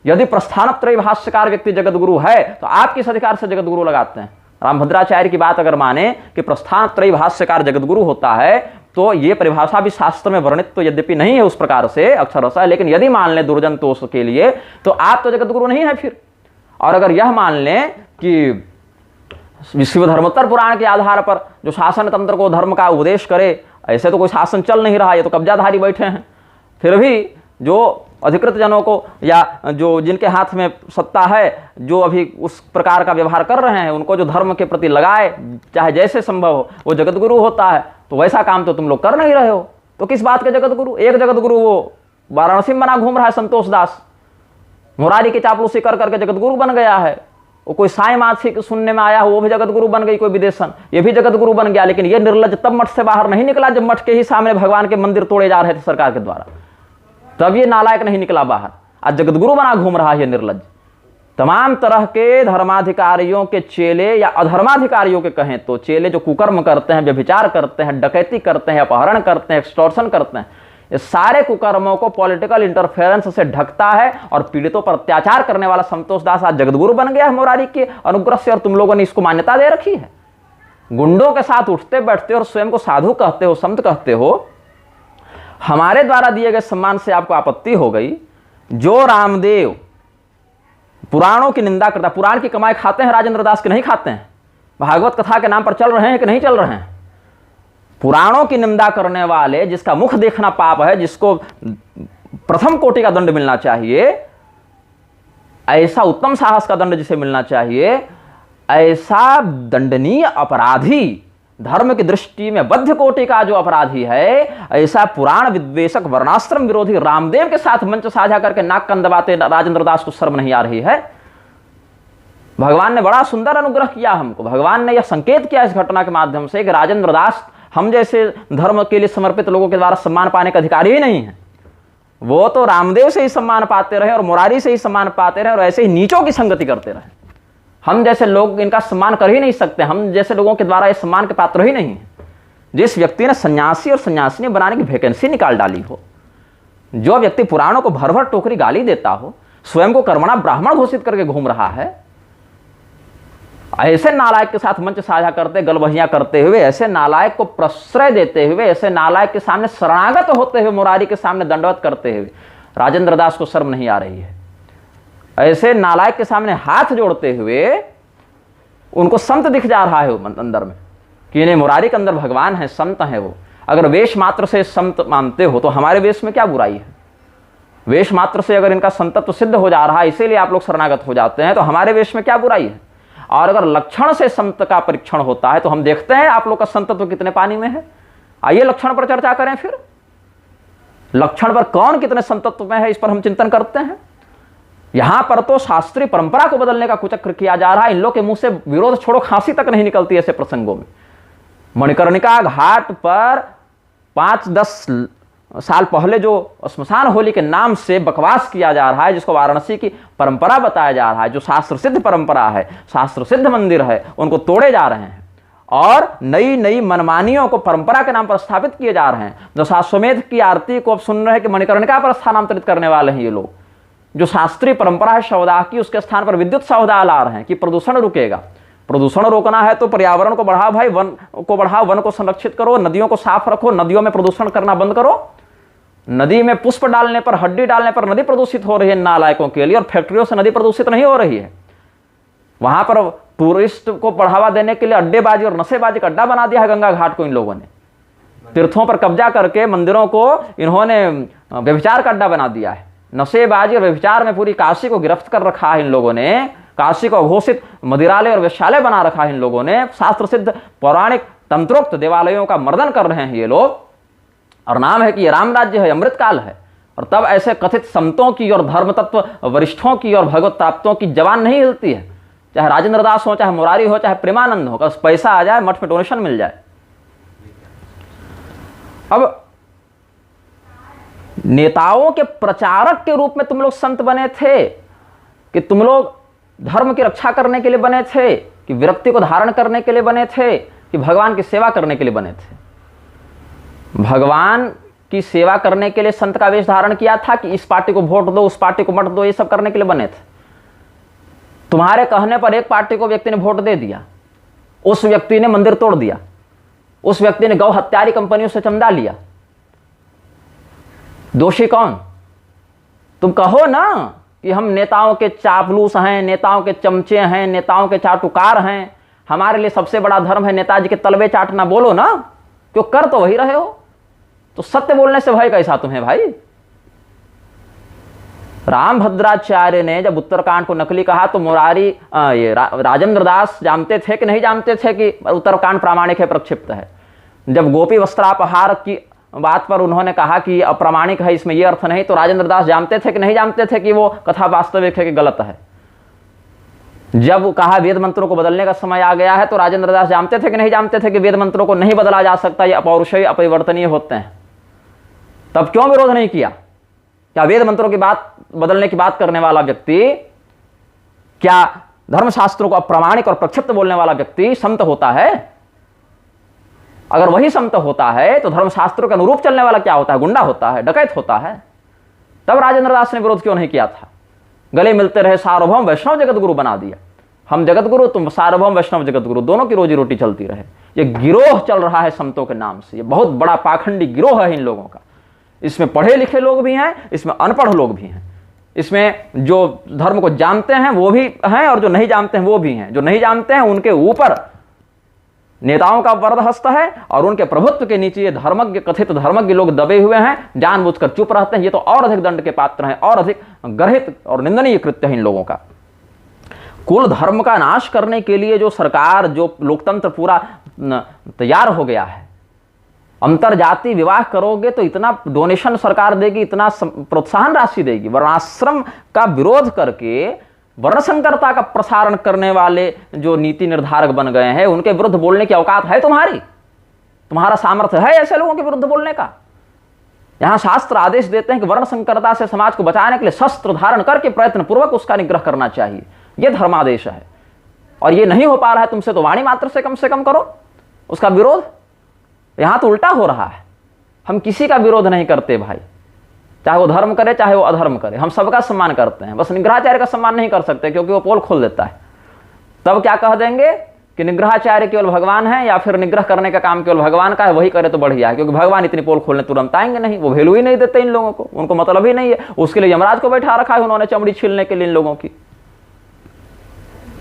यदि प्रस्थानत्रयी भाष्यकार व्यक्ति जगतगुरु है तो आप किस अधिकार से जगतगुरु लगाते हैं? रामभद्राचार्य की बात अगर माने कि प्रस्थानत्रयी भाष्यकार जगतगुरु होता है तो ये परिभाषा भी शास्त्र में वर्णित तो यद्यपि नहीं है उस प्रकार से अक्षरशः, लेकिन यदि मान लें दुर्जन तोष के लिए तो आप तो जगतगुरु नहीं है फिर। और अगर यह मान लें कि विश्व धर्मोत्तर पुराण के आधार पर जो शासन तंत्र को धर्म का उपदेश करे, ऐसे तो कोई शासन चल नहीं रहा, ये तो कब्जाधारी बैठे हैं, फिर भी जो अधिकृत जनों को या जो जिनके हाथ में सत्ता है, जो अभी उस प्रकार का व्यवहार कर रहे हैं, उनको जो धर्म के प्रति लगाए चाहे जैसे संभव हो, वो जगतगुरु होता है। तो वैसा काम तो तुम लोग कर नहीं रहे हो, तो किस बात के जगतगुरु? एक जगतगुरु वो वाराणसी में बना घूम रहा है, संतोष दास, मुरारी की चापलूसी कर करके जगतगुरु बन गया है। वो कोई साई माछी सुनने में आया हो, वो भी जगतगुरु बन गई, कोई विदेशन, ये भी जगतगुरु बन गया। लेकिन ये निर्लज तब मठ से बाहर नहीं निकला जब मठ के ही सामने भगवान के मंदिर तोड़े जा रहे थे सरकार के द्वारा, तब ये नालायक नहीं निकला बाहर। आज जगतगुरु बना घूम रहा है निर्लज। तमाम तरह के धर्माधिकारियों के चेले या अधर्माधिकारियों के कहें तो चेले जो कुकर्म करते हैं, व्यभिचार करते हैं, डकैती करते हैं, अपहरण करते हैं, एक्सटॉर्शन करते हैं, ये सारे कुकर्मों को पॉलिटिकल इंटरफेरेंस से ढकता है और पीड़ितों पर अत्याचार करने वाला संतोष दास आज जगतगुरु बन गया है मुरारी के अनुग्रह से, और तुम लोगों ने इसको मान्यता दे रखी है। गुंडों के साथ उठते बैठते और स्वयं को साधु कहते हो, संत कहते हो। हमारे द्वारा दिए गए सम्मान से आपको आपत्ति हो गई। जो रामदेव पुराणों की निंदा करता, पुराण की कमाई खाते हैं राजेंद्र दास के नहीं खाते हैं? भागवत कथा के नाम पर चल रहे हैं कि नहीं चल रहे हैं? पुराणों की निंदा करने वाले, जिसका मुख देखना पाप है, जिसको प्रथम कोटि का दंड मिलना चाहिए, ऐसा उत्तम साहस का दंड जिसे मिलना चाहिए, ऐसा दंडनीय अपराधी, धर्म की दृष्टि में बद्ध कोटि का जो अपराधी है, ऐसा पुराण विद्वेषक वर्णाश्रम विरोधी रामदेव के साथ मंच साझा करके नाक कान दबाते राजेंद्र दास को शर्म नहीं आ रही है? भगवान ने बड़ा सुंदर अनुग्रह किया हमको। भगवान ने यह संकेत किया इस घटना के माध्यम से कि राजेंद्र दास हम जैसे धर्म के लिए समर्पित लोगों के द्वारा सम्मान पाने का अधिकारी ही नहीं है। वो तो रामदेव से ही सम्मान पाते रहे और मुरारी से ही सम्मान पाते रहे और ऐसे ही नीचों की संगति करते रहे। हम जैसे लोग इनका सम्मान कर ही नहीं सकते, हम जैसे लोगों के द्वारा इस सम्मान के पात्र ही नहीं है। जिस व्यक्ति ने सन्यासी और सन्यासिनी बनाने की वैकेंसी निकाल डाली हो, जो व्यक्ति पुराणों को भर भर टोकरी गाली देता हो, स्वयं को कर्मणा ब्राह्मण घोषित करके घूम रहा है, ऐसे नालायक के साथ मंच साझा करते, गलबहियां करते हुए, ऐसे नालायक को प्रश्रय देते हुए, ऐसे नालायक के सामने शरणागत होते हुए, मुरारी के सामने दंडवत करते हुए राजेंद्र दास को शर्म नहीं आ रही है? ऐसे नालायक के सामने हाथ जोड़ते हुए उनको संत दिख जा रहा है अंदर में कि इन्हें मुरारी के अंदर भगवान है, संत है वो। अगर वेश मात्र से संत मानते हो तो हमारे वेश में क्या बुराई है? वेश मात्र से अगर इनका संतत्व सिद्ध हो जा रहा है, इसीलिए आप लोग शरणागत हो जाते हैं, तो हमारे वेश में क्या बुराई है? और अगर लक्षण से संत का परीक्षण होता है तो हम देखते हैं आप लोग का संतत्व कितने पानी में है। आइए लक्षण पर चर्चा करें। फिर लक्षण पर कौन कितने संतत्व में है, इस पर हम चिंतन करते हैं। यहां पर तो शास्त्रीय परंपरा को बदलने का कुचक्र किया जा रहा है। इन लोग के मुंह से विरोध छोड़ो खांसी तक नहीं निकलती ऐसे प्रसंगों में। मणिकर्णिका घाट पर 5-10 साल पहले जो श्मशान होली के नाम से बकवास किया जा रहा है, जिसको वाराणसी की परंपरा बताया जा रहा है, जो शास्त्र सिद्ध परंपरा है, शास्त्र सिद्ध मंदिर है, उनको तोड़े जा रहे हैं और नई नई मनमानियों को परंपरा के नाम पर स्थापित किए जा रहे हैं। जो शाश्वमेध की आरती को अब सुन रहे हैं कि मणिकर्णिका पर स्थानांतरित करने वाले हैं ये लोग। जो शास्त्रीय परंपरा है शवदाह की, उसके स्थान पर विद्युत शवदाह ला रहे हैं कि प्रदूषण रुकेगा। प्रदूषण रोकना है तो पर्यावरण को बढ़ाओ भाई, वन को बढ़ाओ, वन को संरक्षित करो, नदियों को साफ रखो, नदियों में प्रदूषण करना बंद करो। नदी में पुष्प डालने पर, हड्डी डालने पर नदी प्रदूषित हो रही है नालायकों के लिए, और फैक्ट्रियों से नदी प्रदूषित नहीं हो रही है। वहां पर टूरिस्ट को बढ़ावा देने के लिए अड्डेबाजी और नशेबाजी का अड्डा बना दिया है गंगा घाट को इन लोगों ने। तीर्थों पर कब्जा करके मंदिरों को इन्होंने व्यभिचार का अड्डा बना दिया है। नशेबाजी और व्यभिचार में पूरी काशी को गिरफ्त कर रखा है इन लोगों ने। काशी को घोषित मदिरालय और वेश्यालय बना रखा है इन लोगों ने। शास्त्र सिद्ध पौराणिक तंत्रोक्त देवालयों का मर्दन कर रहे हैं ये लोग, और नाम है कि ये राम राज्य है, अमृत काल है। और तब ऐसे कथित संतों की और धर्म तत्व वरिष्ठों की और भगवत प्राप्तों की जवान नहीं हिलती है, चाहे राजेंद्र दास हो, चाहे मुरारी हो, चाहे प्रेमानंद हो, बस पैसा आ जाए, मठ में डोनेशन मिल जाए। अब नेताओं के प्रचारक के रूप में तुम लोग संत बने थे कि तुम लोग धर्म की रक्षा करने के लिए बने थे, कि विरक्ति को धारण करने के लिए बने थे, कि भगवान की सेवा करने के लिए बने थे? भगवान की सेवा करने के लिए संत का वेश धारण किया था कि इस पार्टी को वोट दो, उस पार्टी को मत दो, ये सब करने के लिए बने थे? तुम्हारे कहने पर एक पार्टी को व्यक्ति ने वोट दे दिया, उस व्यक्ति ने मंदिर तोड़ दिया, उस व्यक्ति ने गौ हत्यारी कंपनियों से चंदा लिया। दोषी कौन? तुम कहो ना कि हम नेताओं के चापलूस हैं, नेताओं के चमचे हैं, नेताओं के चाटुकार हैं, हमारे लिए सबसे बड़ा धर्म है नेताजी के तलवे चाटना। बोलो ना, क्यों कर तो वही रहे हो। तो सत्य बोलने से भय कैसा तुम्हें भाई? रामभद्राचार्य ने जब उत्तरकांड को नकली कहा तो मुरारी राजेंद्र दास जानते थे कि नहीं जानते थे कि उत्तरकांड प्रामाणिक है, प्रक्षिप्त है? जब गोपी वस्त्रापहार की बात पर उन्होंने कहा कि अप्रामाणिक है, इसमें यह अर्थ नहीं, तो राजेंद्र दास जानते थे कि नहीं जानते थे कि वो कथा वास्तविक है कि गलत है? जब कहा वेद मंत्रों को बदलने का समय आ गया है, तो राजेंद्र दास जानते थे कि नहीं जानते थे कि वेद मंत्रों को नहीं बदला जा सकता, ये अपौरुषेय अपरिवर्तनीय होते हैं? तब क्यों विरोध नहीं किया? क्या वेद मंत्रों की बात बदलने की बात करने वाला व्यक्ति, क्या धर्मशास्त्रों को अप्रामाणिक और प्रक्षिप्त बोलने वाला व्यक्ति संत होता है? अगर वही संत होता है तो धर्मशास्त्रों के अनुरूप चलने वाला क्या होता है? गुंडा होता है, डकैत होता है। तब राजेंद्र दास ने विरोध क्यों नहीं किया था? गले मिलते रहे, सार्वभौम वैष्णव जगत गुरु बना दिया। हम जगत गुरु, तुम सार्वभौम वैष्णव जगत गुरु, दोनों की रोजी रोटी चलती रहे। ये गिरोह चल रहा है संतों के नाम से, ये बहुत बड़ा पाखंडी गिरोह है इन लोगों का। इसमें पढ़े लिखे लोग भी हैं, इसमें अनपढ़ लोग भी हैं, इसमें जो धर्म को जानते हैं वो भी हैं और जो नहीं जानते हैं वो भी हैं। जो नहीं जानते हैं उनके ऊपर नेताओं का वरदहस्त है और उनके प्रभुत्व के नीचे ये धर्मज्ञ, कथित धर्मज्ञ लोग दबे हुए हैं, जानबूझकर चुप रहते हैं। ये तो और अधिक दंड के पात्र हैं, और अधिक गर्हित और निंदनीय कृत्य है इन लोगों का। कुल धर्म का नाश करने के लिए जो सरकार, जो लोकतंत्र पूरा तैयार हो गया है, अंतरजातीय विवाह करोगे तो इतना डोनेशन सरकार देगी, इतना प्रोत्साहन राशि देगी। वर्णाश्रम का विरोध करके वर्ण संकरता का प्रसारण करने वाले जो नीति निर्धारक बन गए हैं, उनके विरुद्ध बोलने की औकात है तुम्हारी? तुम्हारा सामर्थ्य है ऐसे लोगों के विरुद्ध बोलने का? यहां शास्त्र आदेश देते हैं कि वर्ण संकरता से समाज को बचाने के लिए शस्त्र धारण करके प्रयत्न पूर्वक उसका निग्रह करना चाहिए। यह धर्मादेश है, और ये नहीं हो पा रहा है तुमसे, तो वाणी मात्र से कम करो उसका विरोध। यहां तो उल्टा हो रहा है। हम किसी का विरोध नहीं करते भाई, चाहे वो धर्म करे चाहे वो अधर्म करे, हम सबका सम्मान करते हैं। बस निग्रहाचार्य का सम्मान नहीं कर सकते क्योंकि वो पोल खोल देता है। तब क्या कह देंगे कि निग्रहाचार्य केवल भगवान है, या फिर निग्रह करने का काम केवल भगवान का है, वही करे तो बढ़िया है, क्योंकि भगवान इतनी पोल खोलने तुरंत आएंगे नहीं, वो वैल्यू ही नहीं देते इन लोगों को, उनको मतलब ही नहीं है। उसके लिए यमराज को बैठा रखा है उन्होंने चमड़ी छीलने के लिए इन लोगों की।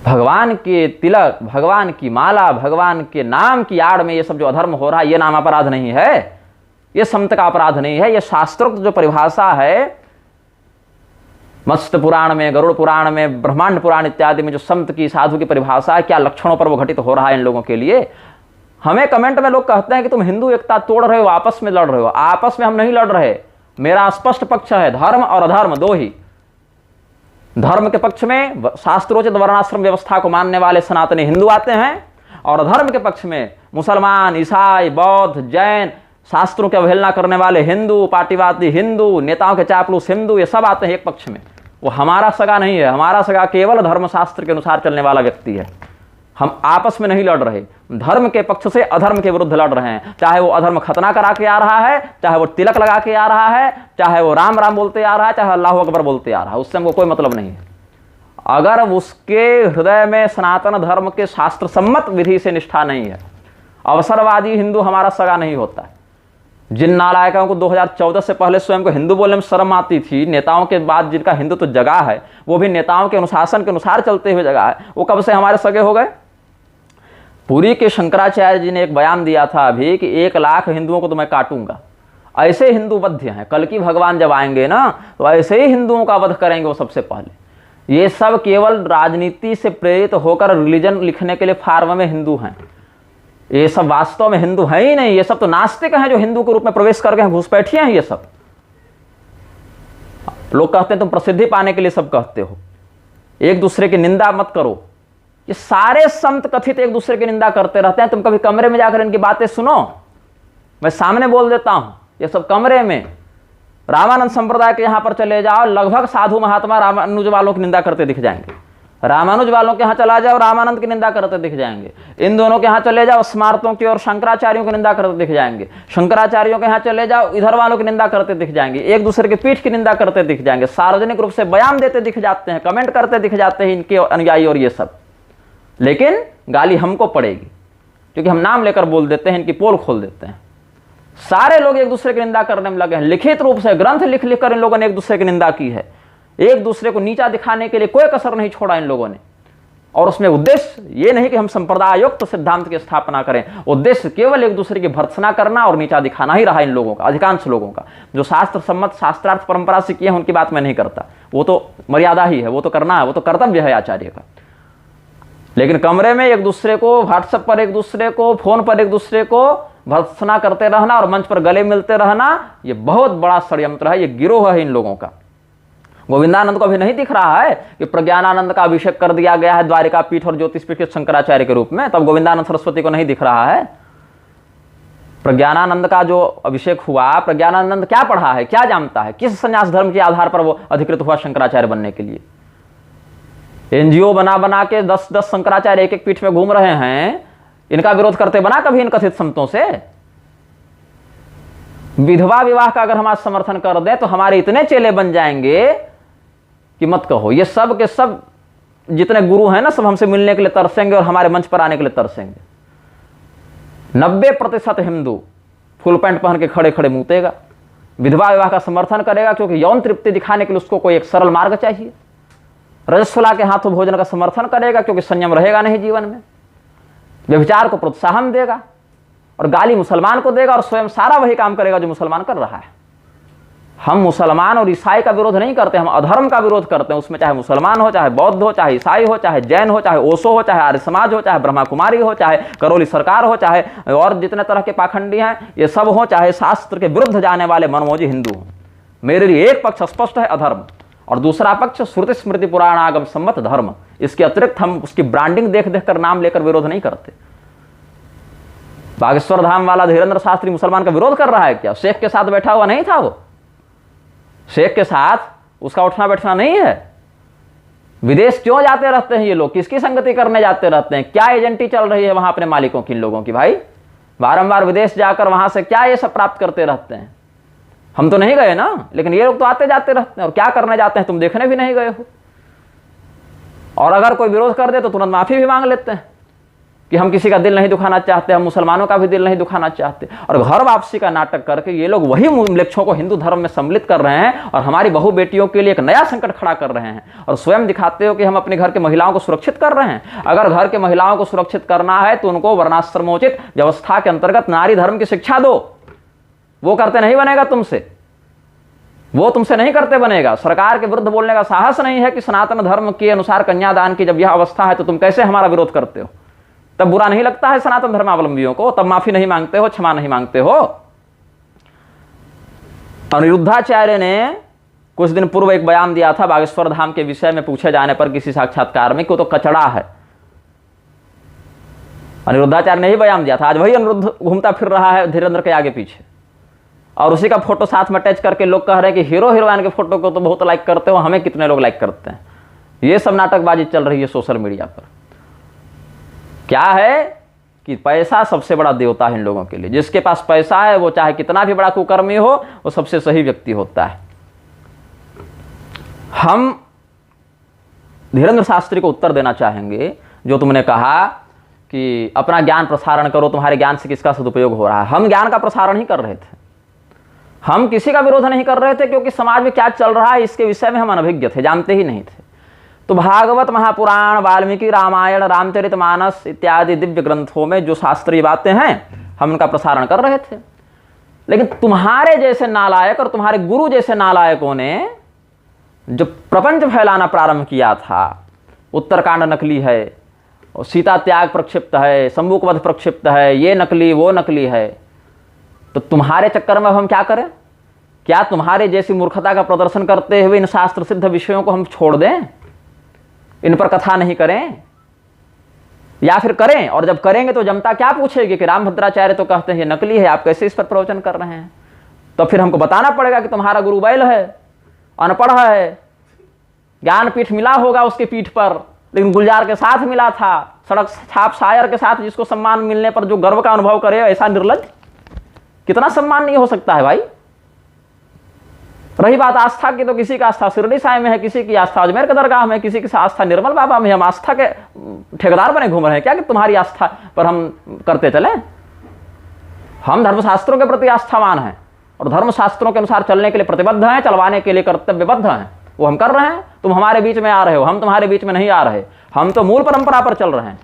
भगवान के तिलक, भगवान की माला, भगवान के नाम की आड़ में ये सब जो अधर्म हो रहा है, ये नाम अपराध नहीं है, ये संत का अपराध नहीं है। ये शास्त्रोक्त जो परिभाषा है, मत्स्य पुराण में, गरुड़ पुराण में, ब्रह्मांड पुराण इत्यादि में जो संत की, साधु की परिभाषा है, क्या लक्षणों पर वो घटित हो रहा है इन लोगों के लिए। हमें कमेंट में लोग कहते हैं कि तुम हिंदू एकता तोड़ रहे हो, आपस में लड़ रहे हो। आपस में हम नहीं लड़ रहे, मेरा स्पष्ट पक्ष है, धर्म और अधर्म दो ही। धर्म के पक्ष में शास्त्रोचित वर्णाश्रम व्यवस्था को मानने वाले सनातनी हिंदू आते हैं, और अधर्म के पक्ष में मुसलमान, ईसाई, बौद्ध, जैन, शास्त्रों की अवहेलना करने वाले हिंदू, पार्टीवादी हिंदू, नेताओं के चापलूस हिंदू, ये सब आते हैं एक पक्ष में। वो हमारा सगा नहीं है, हमारा सगा केवल धर्मशास्त्र के अनुसार चलने वाला व्यक्ति है। हम आपस में नहीं लड़ रहे, धर्म के पक्ष से अधर्म के विरुद्ध लड़ रहे हैं। चाहे वो अधर्म खतना करा के आ रहा है, चाहे वो तिलक लगा के आ रहा है, चाहे वो राम राम बोलते आ रहा है, चाहे अल्लाह अकबर बोलते आ रहा है, उससे हमको कोई मतलब नहीं है। अगर उसके हृदय में सनातन धर्म के शास्त्र सम्मत विधि से निष्ठा नहीं है, अवसरवादी हिंदू हमारा सगा नहीं होता है। जिन नालायकों को 2014 से पहले स्वयं को हिंदू बोलने में शर्म आती थी, नेताओं के बाद जिनका हिंदू तो जगह है, वो भी नेताओं के अनुशासन के अनुसार चलते हुए जगह है, वो कब से हमारे सगे हो गए। पुरी के शंकराचार्य जी ने एक बयान दिया था अभी कि 1 लाख हिंदुओं को तो मैं काटूंगा। ऐसे हिंदू वध्य हैं, कल की भगवान जब आएंगे ना तो ऐसे ही हिंदुओं का वध करेंगे वो सबसे पहले। ये सब केवल राजनीति से प्रेरित होकर रिलीजन लिखने के लिए फार्म में हिंदू हैं, ये सब वास्तव में हिंदू है ही नहीं। ये सब तो नास्तिक हैं जो हिंदू के रूप में प्रवेश करके घुसपैठिए हैं। ये सब लोग कहते हैं तुम प्रसिद्धि पाने के लिए सब कहते हो, एक दूसरे की निंदा मत करो। ये सारे संत कथित एक दूसरे की निंदा करते रहते हैं। तुम कभी कमरे में जाकर इनकी बातें सुनो, मैं सामने बोल देता हूं, ये सब कमरे में। रामानंद संप्रदाय के यहां पर चले जाओ, लगभग साधु महात्मा रामानुज वालों की निंदा करते दिख जाएंगे। रामानुज वालों के यहां चला जाओ, रामानंद की निंदा करते दिख जाएंगे। इन दोनों के यहां चले जाओ, स्मार्तों की और शंकराचार्यों की निंदा करते दिख जाएंगे। शंकराचार्यों के यहां चले जाओ, इधर वालों की निंदा करते दिख जाएंगे, एक दूसरे की पीठ की निंदा करते दिख जाएंगे, सार्वजनिक रूप से बयान देते दिख जाते हैं, कमेंट करते दिख जाते हैं इनके अनुयायी और ये सब। लेकिन गाली हमको पड़ेगी क्योंकि हम नाम लेकर बोल देते हैं, इनकी पोल खोल देते हैं। सारे लोग एक दूसरे की निंदा करने में लगे हैं, लिखित रूप से ग्रंथ लिख लिख कर इन लोगों ने एक दूसरे की निंदा की है। एक दूसरे को नीचा दिखाने के लिए कोई कसर नहीं छोड़ा इन लोगों ने। और उसमें उद्देश्य ये नहीं कि हम संप्रदायुक्त सिद्धांत की स्थापना करें, उद्देश्य केवल एक दूसरे की भर्त्सना करना और नीचा दिखाना ही रहा इन लोगों का, अधिकांश लोगों का। जो शास्त्र सम्मत शास्त्रार्थ परंपरा से किए हैं उनकी बात मैं नहीं करता, वो तो मर्यादा ही है, वो तो करना है, वो तो कर्तव्य है आचार्य का। लेकिन कमरे में एक दूसरे को, व्हाट्सएप पर एक दूसरे को, फोन पर एक दूसरे को भर्त्सना करते रहना और मंच पर गले मिलते रहना, ये बहुत बड़ा षड्यंत्र है, ये गिरोह है इन लोगों का। गोविंदानंद को अभी नहीं दिख रहा है कि प्रज्ञानानंद का अभिषेक कर दिया गया है द्वारिका पीठ और ज्योतिष पीठ के शंकराचार्य के रूप में, तब गोविंदानंद सरस्वती को नहीं दिख रहा है। प्रज्ञानानंद का जो अभिषेक हुआ, प्रज्ञानानंद क्या पढ़ा है, क्या जानता है, किस संन्यास धर्म के आधार पर वो अधिकृत हुआ शंकराचार्य बनने के लिए। एनजीओ बना बना के 10-10 शंकराचार्य एक एक पीठ में घूम रहे हैं, इनका विरोध करते बना कभी इन कथित संतों से। विधवा विवाह का अगर हम आज समर्थन कर दें तो हमारे इतने चेले बन जाएंगे कि मत कहो। ये सब के सब जितने गुरु हैं ना, सब हमसे मिलने के लिए तरसेंगे और हमारे मंच पर आने के लिए तरसेंगे। 90% हिंदू फुल पैंट पहन के खड़े खड़े मूतेगा, विधवा विवाह का समर्थन करेगा क्योंकि यौन तृप्ति दिखाने के लिए उसको कोई एक सरल मार्ग चाहिए। रजस्वला के हाथों भोजन का समर्थन करेगा क्योंकि संयम रहेगा नहीं जीवन में। व्यभिचार को प्रोत्साहन देगा और गाली मुसलमान को देगा और स्वयं सारा वही काम करेगा जो मुसलमान कर रहा है। हम मुसलमान और ईसाई का विरोध नहीं करते, हम अधर्म का विरोध करते हैं। उसमें चाहे मुसलमान हो, चाहे बौद्ध हो, चाहे ईसाई हो, चाहे जैन हो, चाहे ओशो हो, चाहे आर्य समाज हो, चाहे ब्रह्मा कुमारी हो, चाहे करौली सरकार हो, चाहे और जितने तरह के पाखंडी हैं ये सब हो, चाहे शास्त्र के विरुद्ध जाने वाले मनमोजी हिंदू हो। मेरे लिए एक पक्ष स्पष्ट है, अधर्म, और दूसरा पक्ष श्रुति स्मृति पुराण आगम सम्मत धर्म। इसके अतिरिक्त हम उसकी ब्रांडिंग देख देख कर, नाम लेकर विरोध नहीं करते। बागेश्वर धाम वाला धीरेन्द्र शास्त्री मुसलमान का विरोध कर रहा है क्या? शेख के साथ बैठा हुआ नहीं था वो? शेख के साथ उसका उठना बैठना नहीं है। विदेश क्यों जाते रहते हैं ये लोग? किसकी संगति करने जाते रहते हैं? क्या एजेंटी चल रही है वहां अपने मालिकों की, इन लोगों की? भाई बारंबार विदेश जाकर वहां से क्या ये सब प्राप्त करते रहते हैं? हम तो नहीं गए ना, लेकिन ये लोग तो आते जाते रहते हैं। और क्या करने जाते हैं तुम देखने भी नहीं गए हो। और अगर कोई विरोध कर दे तो तुरंत माफी भी मांग लेते हैं कि हम किसी का दिल नहीं दुखाना चाहते, हम मुसलमानों का भी दिल नहीं दुखाना चाहते। और घर वापसी का नाटक करके ये लोग वही म्लेच्छों को हिंदू धर्म में सम्मिलित कर रहे हैं और हमारी बहु बेटियों के लिए एक नया संकट खड़ा कर रहे हैं। और स्वयं दिखाते हो कि हम अपने घर के महिलाओं को सुरक्षित कर रहे हैं। अगर घर के महिलाओं को सुरक्षित करना है तो उनको वर्णाश्रमोचित व्यवस्था के अंतर्गत नारी धर्म की शिक्षा दो। वो करते नहीं बनेगा तुमसे, वो तुमसे नहीं करते बनेगा। सरकार के विरुद्ध बोलने का साहस नहीं है कि सनातन धर्म के अनुसार कन्यादान की जब यह अवस्था है तो तुम कैसे हमारा विरोध करते हो? तब बुरा नहीं लगता है सनातन धर्मावलंबियों को? तब माफी नहीं मांगते हो, क्षमा नहीं मांगते हो? अनिरुद्धाचार्य ने कुछ दिन पूर्व एक बयान दिया था बागेश्वर धाम के विषय में पूछे जाने पर किसी साक्षात्कार में कि वो तो कचड़ा है। अनिरुद्धाचार्य ने ही बयान दिया था। आज वही अनिरुद्ध घूमता फिर रहा है धीरेन्द्र के आगे पीछे, और उसी का फोटो साथ में अटैच करके लोग कह रहे हैं कि हीरो हीरोइन के फोटो को तो बहुत लाइक करते हो, हमें कितने लोग लाइक करते हैं। ये सब नाटकबाजी चल रही है सोशल मीडिया पर। क्या है कि पैसा सबसे बड़ा देवता है इन लोगों के लिए। जिसके पास पैसा है वो चाहे कितना भी बड़ा कुकर्मी हो, वो सबसे सही व्यक्ति होता है। हम धीरेन्द्र शास्त्री को उत्तर देना चाहेंगे जो तुमने कहा कि अपना ज्ञान प्रसारण करो, तुम्हारे ज्ञान से किसका सदुपयोग हो रहा है। हम ज्ञान का प्रसारण ही कर रहे थे। हम किसी का विरोध नहीं कर रहे थे, क्योंकि समाज में क्या चल रहा है इसके विषय में हम अनभिज्ञ थे, जानते ही नहीं थे। तो भागवत, महापुराण, वाल्मीकि रामायण, रामचरितमानस इत्यादि दिव्य ग्रंथों में जो शास्त्रीय बातें हैं हम उनका प्रसारण कर रहे थे। लेकिन तुम्हारे जैसे नालायक और तुम्हारे गुरु जैसे नालायकों ने जो प्रपंच फैलाना प्रारंभ किया था, उत्तरकांड नकली है, और सीता त्याग प्रक्षिप्त है, शंभुक वध प्रक्षिप्त है, ये नकली वो नकली है, तो तुम्हारे चक्कर में हम क्या करें? क्या तुम्हारे जैसी मूर्खता का प्रदर्शन करते हुए इन शास्त्र सिद्ध विषयों को हम छोड़ दें, इन पर कथा नहीं करें, या फिर करें? और जब करेंगे तो जनता क्या पूछेगी कि रामभद्राचार्य तो कहते हैं ये नकली है, आप कैसे इस पर प्रवचन कर रहे हैं? तो फिर हमको बताना पड़ेगा कि तुम्हारा गुरु बैल है, अनपढ़ है, ज्ञानपीठ मिला होगा उसकी पीठ पर, लेकिन गुलजार के साथ मिला था, सड़क छाप शायर के साथ, जिसको सम्मान मिलने पर जो गर्व का अनुभव करे, ऐसा निर्लज कितना सम्मान नहीं हो सकता है भाई। रही बात आस्था की, तो किसी का आस्था शिरडी साईं में है, किसी की आस्था अजमेर के दरगाह में, किसी की आस्था निर्मल बाबा में। हम आस्था के ठेकेदार बने घूम रहे हैं क्या कि तुम्हारी आस्था पर हम करते चले? हम धर्मशास्त्रों के प्रति आस्थावान हैं और धर्मशास्त्रों के अनुसार चलने के लिए प्रतिबद्ध हैं, चलवाने के लिए कर्तव्यबद्ध हैं, वो हम कर रहे हैं। तुम हमारे बीच में आ रहे हो, हम तुम्हारे बीच में नहीं आ रहे। हम तो मूल परंपरा पर चल रहे हैं,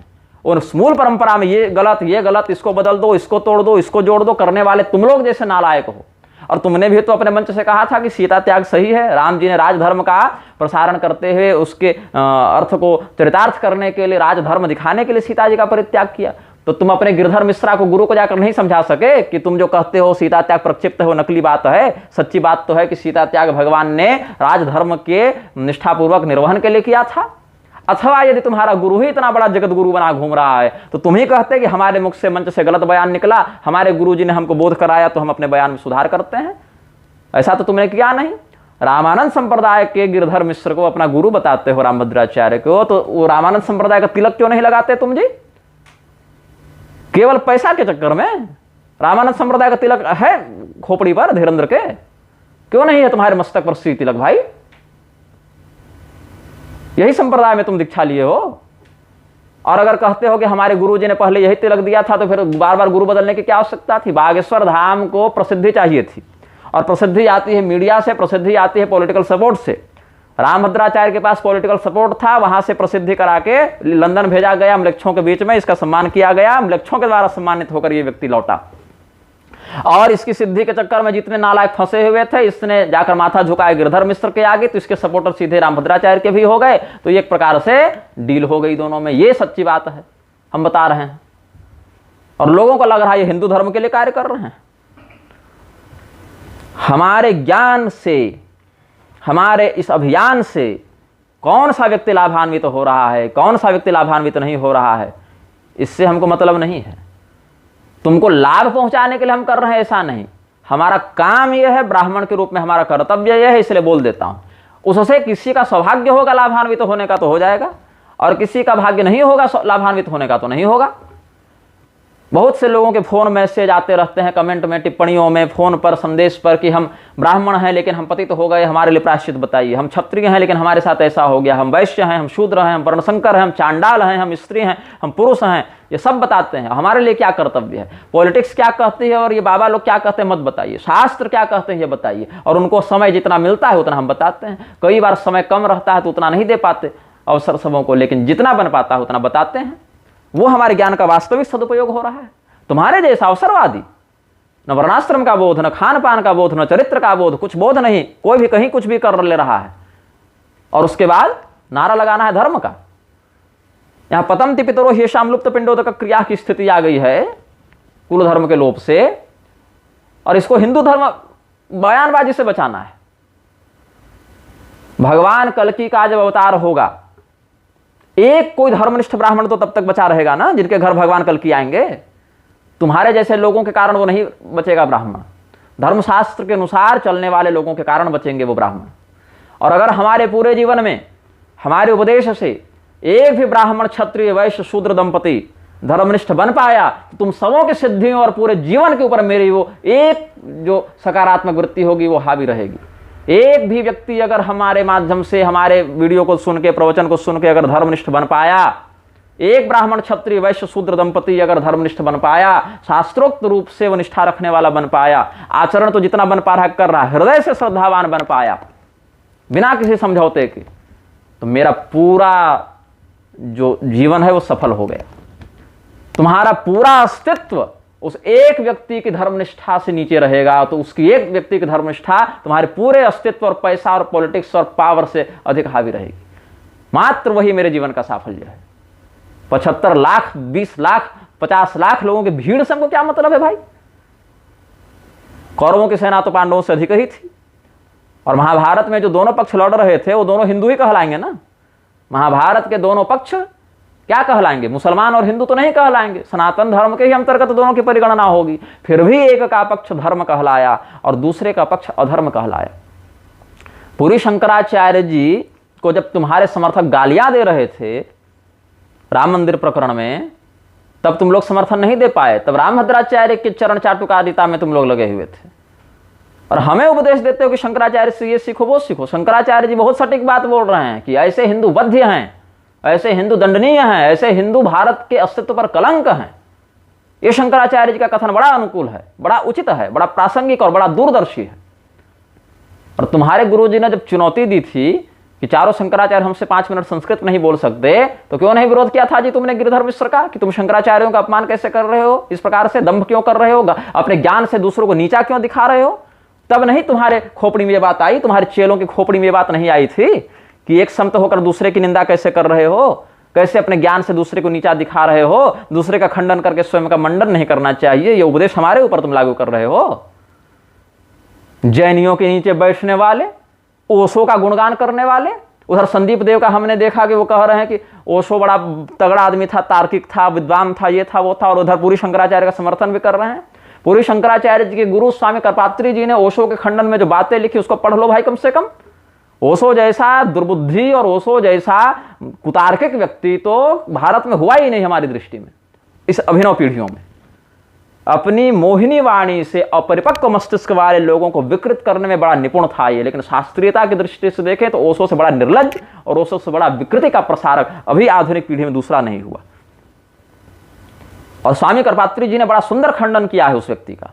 और उस मूल परंपरा में ये गलत, इसको बदल दो, इसको तोड़ दो, इसको जोड़ दो करने वाले तुम लोग जैसे नालायक हो। और तुमने भी तो अपने मंच से कहा था कि सीता त्याग सही है। राम जी ने राजधर्म का प्रसारण करते हुए उसके अर्थ को चरितार्थ करने के लिए, राजधर्म दिखाने के लिए सीता जी का परित्याग किया। तो तुम अपने गिरधर मिश्रा को, गुरु को जाकर नहीं समझा सके कि तुम जो कहते हो सीता त्याग प्रक्षिप्त है वो नकली बात है? सच्ची बात तो है कि सीता त्याग भगवान ने राजधर्म के निष्ठापूर्वक निर्वहन के लिए किया था। अथवा यदि तुम्हारा गुरु ही इतना बड़ा जगत गुरु बना घूम रहा है, तो तुम ही कहते कि हमारे मुख से, मंच से गलत बयान निकला, हमारे गुरु जी ने हमको बोध कराया, तो हम अपने बयान में सुधार करते हैं। ऐसा तो तुमने किया नहीं। रामानंद संप्रदाय के गिरधर मिश्र को अपना गुरु बताते हो, रामभद्राचार्य को, तो वो रामानंद संप्रदाय का तिलक क्यों नहीं लगाते तुम जी? केवल पैसा के चक्कर में रामानंद संप्रदाय का तिलक है खोपड़ी पर धीरेन्द्र के, क्यों नहीं है तुम्हारे मस्तक पर श्री तिलक भाई? यही संप्रदाय में तुम दीक्षा लिए हो। और अगर कहते हो कि हमारे गुरुजी ने पहले यही तिलक दिया था, तो फिर बार बार गुरु बदलने की क्या आवश्यकता थी? बागेश्वर धाम को प्रसिद्धि चाहिए थी, और प्रसिद्धि आती है मीडिया से, प्रसिद्धि आती है पॉलिटिकल सपोर्ट से। रामभद्राचार्य के पास पॉलिटिकल सपोर्ट था, वहां से प्रसिद्धि करा के लंदन भेजा गया, म्लेच्छों के बीच में इसका सम्मान किया गया, म्लेच्छों के द्वारा सम्मानित होकर यह व्यक्ति लौटा। और इसकी सिद्धि के चक्कर में जितने नालायक फंसे हुए थे, इसने जाकर माथा झुकाया गिरधर मिश्र के आगे, तो इसके सपोर्टर सीधे रामभद्राचार्य के भी हो गए। तो एक प्रकार से डील हो गई दोनों में। ये सच्ची बात है, हम बता रहे हैं, और लोगों को लग रहा है ये हिंदू धर्म के लिए कार्य कर रहे हैं। हमारे ज्ञान से, हमारे इस अभियान से कौन सा व्यक्ति लाभान्वित हो रहा है, कौन सा व्यक्ति लाभान्वित नहीं हो रहा है, इससे हमको मतलब नहीं है। तुमको लाभ पहुंचाने के लिए हम कर रहे हैं, ऐसा नहीं। हमारा काम यह है, ब्राह्मण के रूप में हमारा कर्तव्य यह है, इसलिए बोल देता हूं। उससे किसी का सौभाग्य होगा लाभान्वित होने का तो हो जाएगा, और किसी का भाग्य नहीं होगा लाभान्वित होने का तो नहीं होगा। बहुत से लोगों के फोन मैसेज आते रहते हैं, कमेंट में, टिप्पणियों में, फोन पर, संदेश पर, कि हम ब्राह्मण हैं लेकिन हम पतित हो गए, हमारे लिए प्रायश्चित बताइए। हम क्षत्रिय हैं लेकिन हमारे साथ ऐसा हो गया, हम वैश्य हैं, हम शूद्र हैं, हम वर्णशंकर हैं, हम चांडाल हैं, हम स्त्री हैं, हम पुरुष हैं, ये सब बताते हैं। हमारे लिए क्या कर्तव्य है, पॉलिटिक्स क्या कहती है और ये बाबा लोग क्या कहते हैं मत बताइए, शास्त्र क्या कहते हैं ये बताइए। और उनको समय जितना मिलता है उतना हम बताते हैं। कई बार समय कम रहता है तो उतना नहीं दे पाते अवसर सबों को, लेकिन जितना बन पाता है उतना बताते हैं। वो हमारे ज्ञान का वास्तविक सदुपयोग हो रहा है। तुम्हारे जैसा अवसरवादी, न वर्णाश्रम का बोध, न खान पान का बोध, न चरित्र का बोध, कुछ बोध नहीं, कोई भी कहीं कुछ भी कर ले रहा है, और उसके बाद नारा लगाना है धर्म का। यहां पतंति पितरो ह्येषां लुप्त पिंडोदक क्रिया की स्थिति आ गई है कुल धर्म के लोप से, और इसको हिंदू धर्म बयानबाजी से बचाना है। भगवान कल्कि का जब अवतार होगा, एक कोई धर्मनिष्ठ ब्राह्मण तो तब तक बचा रहेगा ना जिनके घर भगवान कल्कि आएंगे। तुम्हारे जैसे लोगों के कारण वो नहीं बचेगा ब्राह्मण, धर्मशास्त्र के अनुसार चलने वाले लोगों के कारण बचेंगे वो ब्राह्मण। और अगर हमारे पूरे जीवन में हमारे उपदेश से एक भी ब्राह्मण, क्षत्रिय, वैश्य, शूद्र दंपति धर्मनिष्ठ बन पाया, तो तुम सबों की सिद्धियों और पूरे जीवन के ऊपर मेरी वो एक जो सकारात्मक वृत्ति होगी वो हावी रहेगी। एक भी व्यक्ति अगर हमारे माध्यम से, हमारे वीडियो को सुन के, प्रवचन को सुन के अगर धर्मनिष्ठ बन पाया, एक ब्राह्मण क्षत्रिय वैश्य शूद्र दंपति अगर धर्मनिष्ठ बन पाया, शास्त्रोक्त रूप से वो निष्ठा रखने वाला बन पाया, आचरण तो जितना बन पा रहा कर रहा, हृदय से श्रद्धावान बन पाया बिना किसी समझौते के, तो मेरा पूरा जो जीवन है वो सफल हो गया। तुम्हारा पूरा अस्तित्व उस एक व्यक्ति की धर्मनिष्ठा से नीचे रहेगा, तो उसकी एक व्यक्ति की धर्मनिष्ठा तुम्हारे पूरे अस्तित्व और पैसा और पॉलिटिक्स और पावर से अधिक हावी रहेगी। मात्र वही मेरे जीवन का साफल्य है। 75 लाख, 20 लाख, 50 लाख लोगों की भीड़ से हमको क्या मतलब है भाई? कौरवों की सेना तो पांडवों से अधिक ही थी, और महाभारत में जो दोनों पक्ष लड़ रहे थे वो दोनों हिंदू ही कहलाएंगे ना। महाभारत के दोनों पक्ष क्या कहलाएंगे? मुसलमान और हिंदू तो नहीं कहलाएंगे, सनातन धर्म के ही अंतर्गत दोनों की परिगणना होगी। फिर भी एक का पक्ष धर्म कहलाया और दूसरे का पक्ष अधर्म कहलाया। पूरी शंकराचार्य जी को जब तुम्हारे समर्थक गालियां दे रहे थे राम मंदिर प्रकरण में, तब तुम लोग समर्थन नहीं दे पाए। तब रामभद्राचार्य के चरण चाटुकारिता में तुम लोग लगे हुए थे, और हमें उपदेश देते हो कि शंकराचार्य से ये सीखो वो सीखो। शंकराचार्य जी बहुत सटीक बात बोल रहे हैं कि ऐसे हिंदू वध्य हैं, ऐसे हिंदू दंडनीय हैं, ऐसे हिंदू भारत के अस्तित्व पर कलंक हैं। ये शंकराचार्य जी का कथन बड़ा अनुकूल है, बड़ा उचित है, बड़ा प्रासंगिक और बड़ा दूरदर्शी है। और तुम्हारे गुरुजी ने जब चुनौती दी थी कि चारों शंकराचार्य हमसे 5 मिनट संस्कृत नहीं बोल सकते, तो क्यों नहीं विरोध किया था जी तुमने गिरिधर मिश्र का, कि तुम शंकराचार्यों का अपमान कैसे कर रहे हो, इस प्रकार से दंभ क्यों कर रहे हो, अपने ज्ञान से दूसरों को नीचा क्यों दिखा रहे हो? तब नहीं तुम्हारे खोपड़ी में ये बात आई, तुम्हारे चेलों की खोपड़ी में ये बात नहीं आई थी कि एक संत होकर दूसरे की निंदा कैसे कर रहे हो, कैसे अपने ज्ञान से दूसरे को नीचा दिखा रहे हो, दूसरे का खंडन करके स्वयं का मंडन नहीं करना चाहिए। ये उपदेश हमारे ऊपर तुम लागू कर रहे हो। जैनियों के नीचे बैठने वाले, ओशो का गुणगान करने वाले, उधर संदीप देव का हमने देखा कि वो कह रहे हैं कि ओशो बड़ा तगड़ा आदमी था, तार्किक था, विद्वान था, ये था वो था, और उधर पूरी शंकराचार्य का समर्थन भी कर रहे हैं। पूरी शंकराचार्य जी के गुरु स्वामी करपात्री जी ने ओशो के खंडन में जो बातें लिखी उसको पढ़ लो भाई कम से कम। ओशो जैसा दुर्बुद्धि और ओशो जैसा कुतार्किक व्यक्ति तो भारत में हुआ ही नहीं हमारी दृष्टि में, इस अभिनव पीढ़ियों में। अपनी मोहिनी वाणी से अपरिपक्व मस्तिष्क वाले लोगों को विकृत करने में बड़ा निपुण था ये, लेकिन शास्त्रीयता की दृष्टि से देखें तो ओशो से बड़ा निर्लज्ज और ओशो से बड़ा विकृति का प्रसारक अभी आधुनिक पीढ़ी में दूसरा नहीं हुआ। और स्वामी करपात्री जी ने बड़ा सुंदर खंडन किया है उस व्यक्ति का।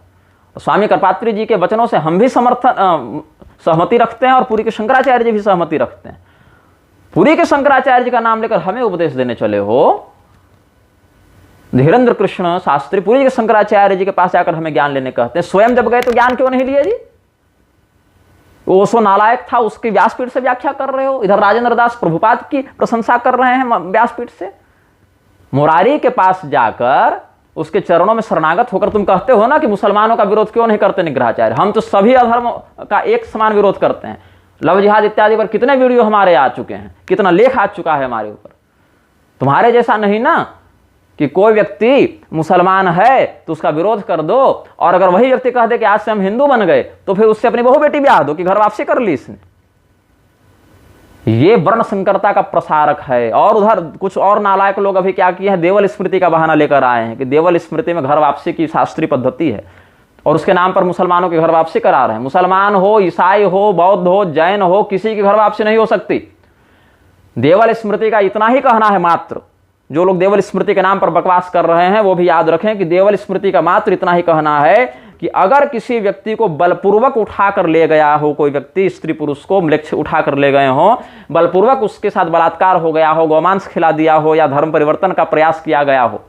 स्वामी करपात्री जी के वचनों से हम भी सहमति रखते हैं, और पुरी के शंकराचार्य जी भी सहमति रखते हैं। पुरी के शंकराचार्य जी का नाम लेकर हमें उपदेश देने चले हो, धीरेन्द्र कृष्ण शास्त्री पुरी के शंकराचार्य जी के पास जाकर हमें ज्ञान लेने कहते हैं। स्वयं जब गए तो ज्ञान क्यों नहीं लिए जी? ओशो नालायक था, उसकी व्यासपीठ से व्याख्या कर रहे हो। इधर राजेंद्र दास प्रभुपाद की प्रशंसा कर रहे हैं व्यासपीठ से। मुरारी के पास जाकर उसके चरणों में शरणागत होकर तुम कहते हो ना कि मुसलमानों का विरोध क्यों नहीं करते निग्रहाचार्य? हम तो सभी अधर्म का एक समान विरोध करते हैं। लव जिहाद इत्यादि पर कितने वीडियो हमारे आ चुके हैं, कितना लेख आ चुका है हमारे ऊपर। तुम्हारे जैसा नहीं ना कि कोई व्यक्ति मुसलमान है तो उसका विरोध कर दो, और अगर वही व्यक्ति कह दे कि आज से हम हिंदू बन गए तो फिर उससे अपनी बहू बेटी ब्याह दो कि घर वापसी कर ली इसने। ये वर्ण संकरता का प्रसारक है। और उधर कुछ और नालायक लोग अभी क्या किए हैं, देवल स्मृति का बहाना लेकर आए हैं कि देवल स्मृति में घर वापसी की शास्त्रीय पद्धति है, और उसके नाम पर मुसलमानों की घर वापसी करा रहे हैं। मुसलमान हो, ईसाई हो, बौद्ध हो, जैन हो, किसी की घर वापसी नहीं हो सकती। देवल स्मृति का इतना ही कहना है मात्र। जो लोग देवल स्मृति के नाम पर बकवास कर रहे हैं वो भी याद रखें कि देवल स्मृति का मात्र इतना ही कहना है कि अगर किसी व्यक्ति को बलपूर्वक उठाकर ले गया हो, कोई व्यक्ति स्त्री पुरुष को म्लेच्छ उठाकर ले गए हो, बलपूर्वक उसके साथ बलात्कार हो गया हो, गौमांस खिला दिया हो, या धर्म परिवर्तन का प्रयास किया गया हो,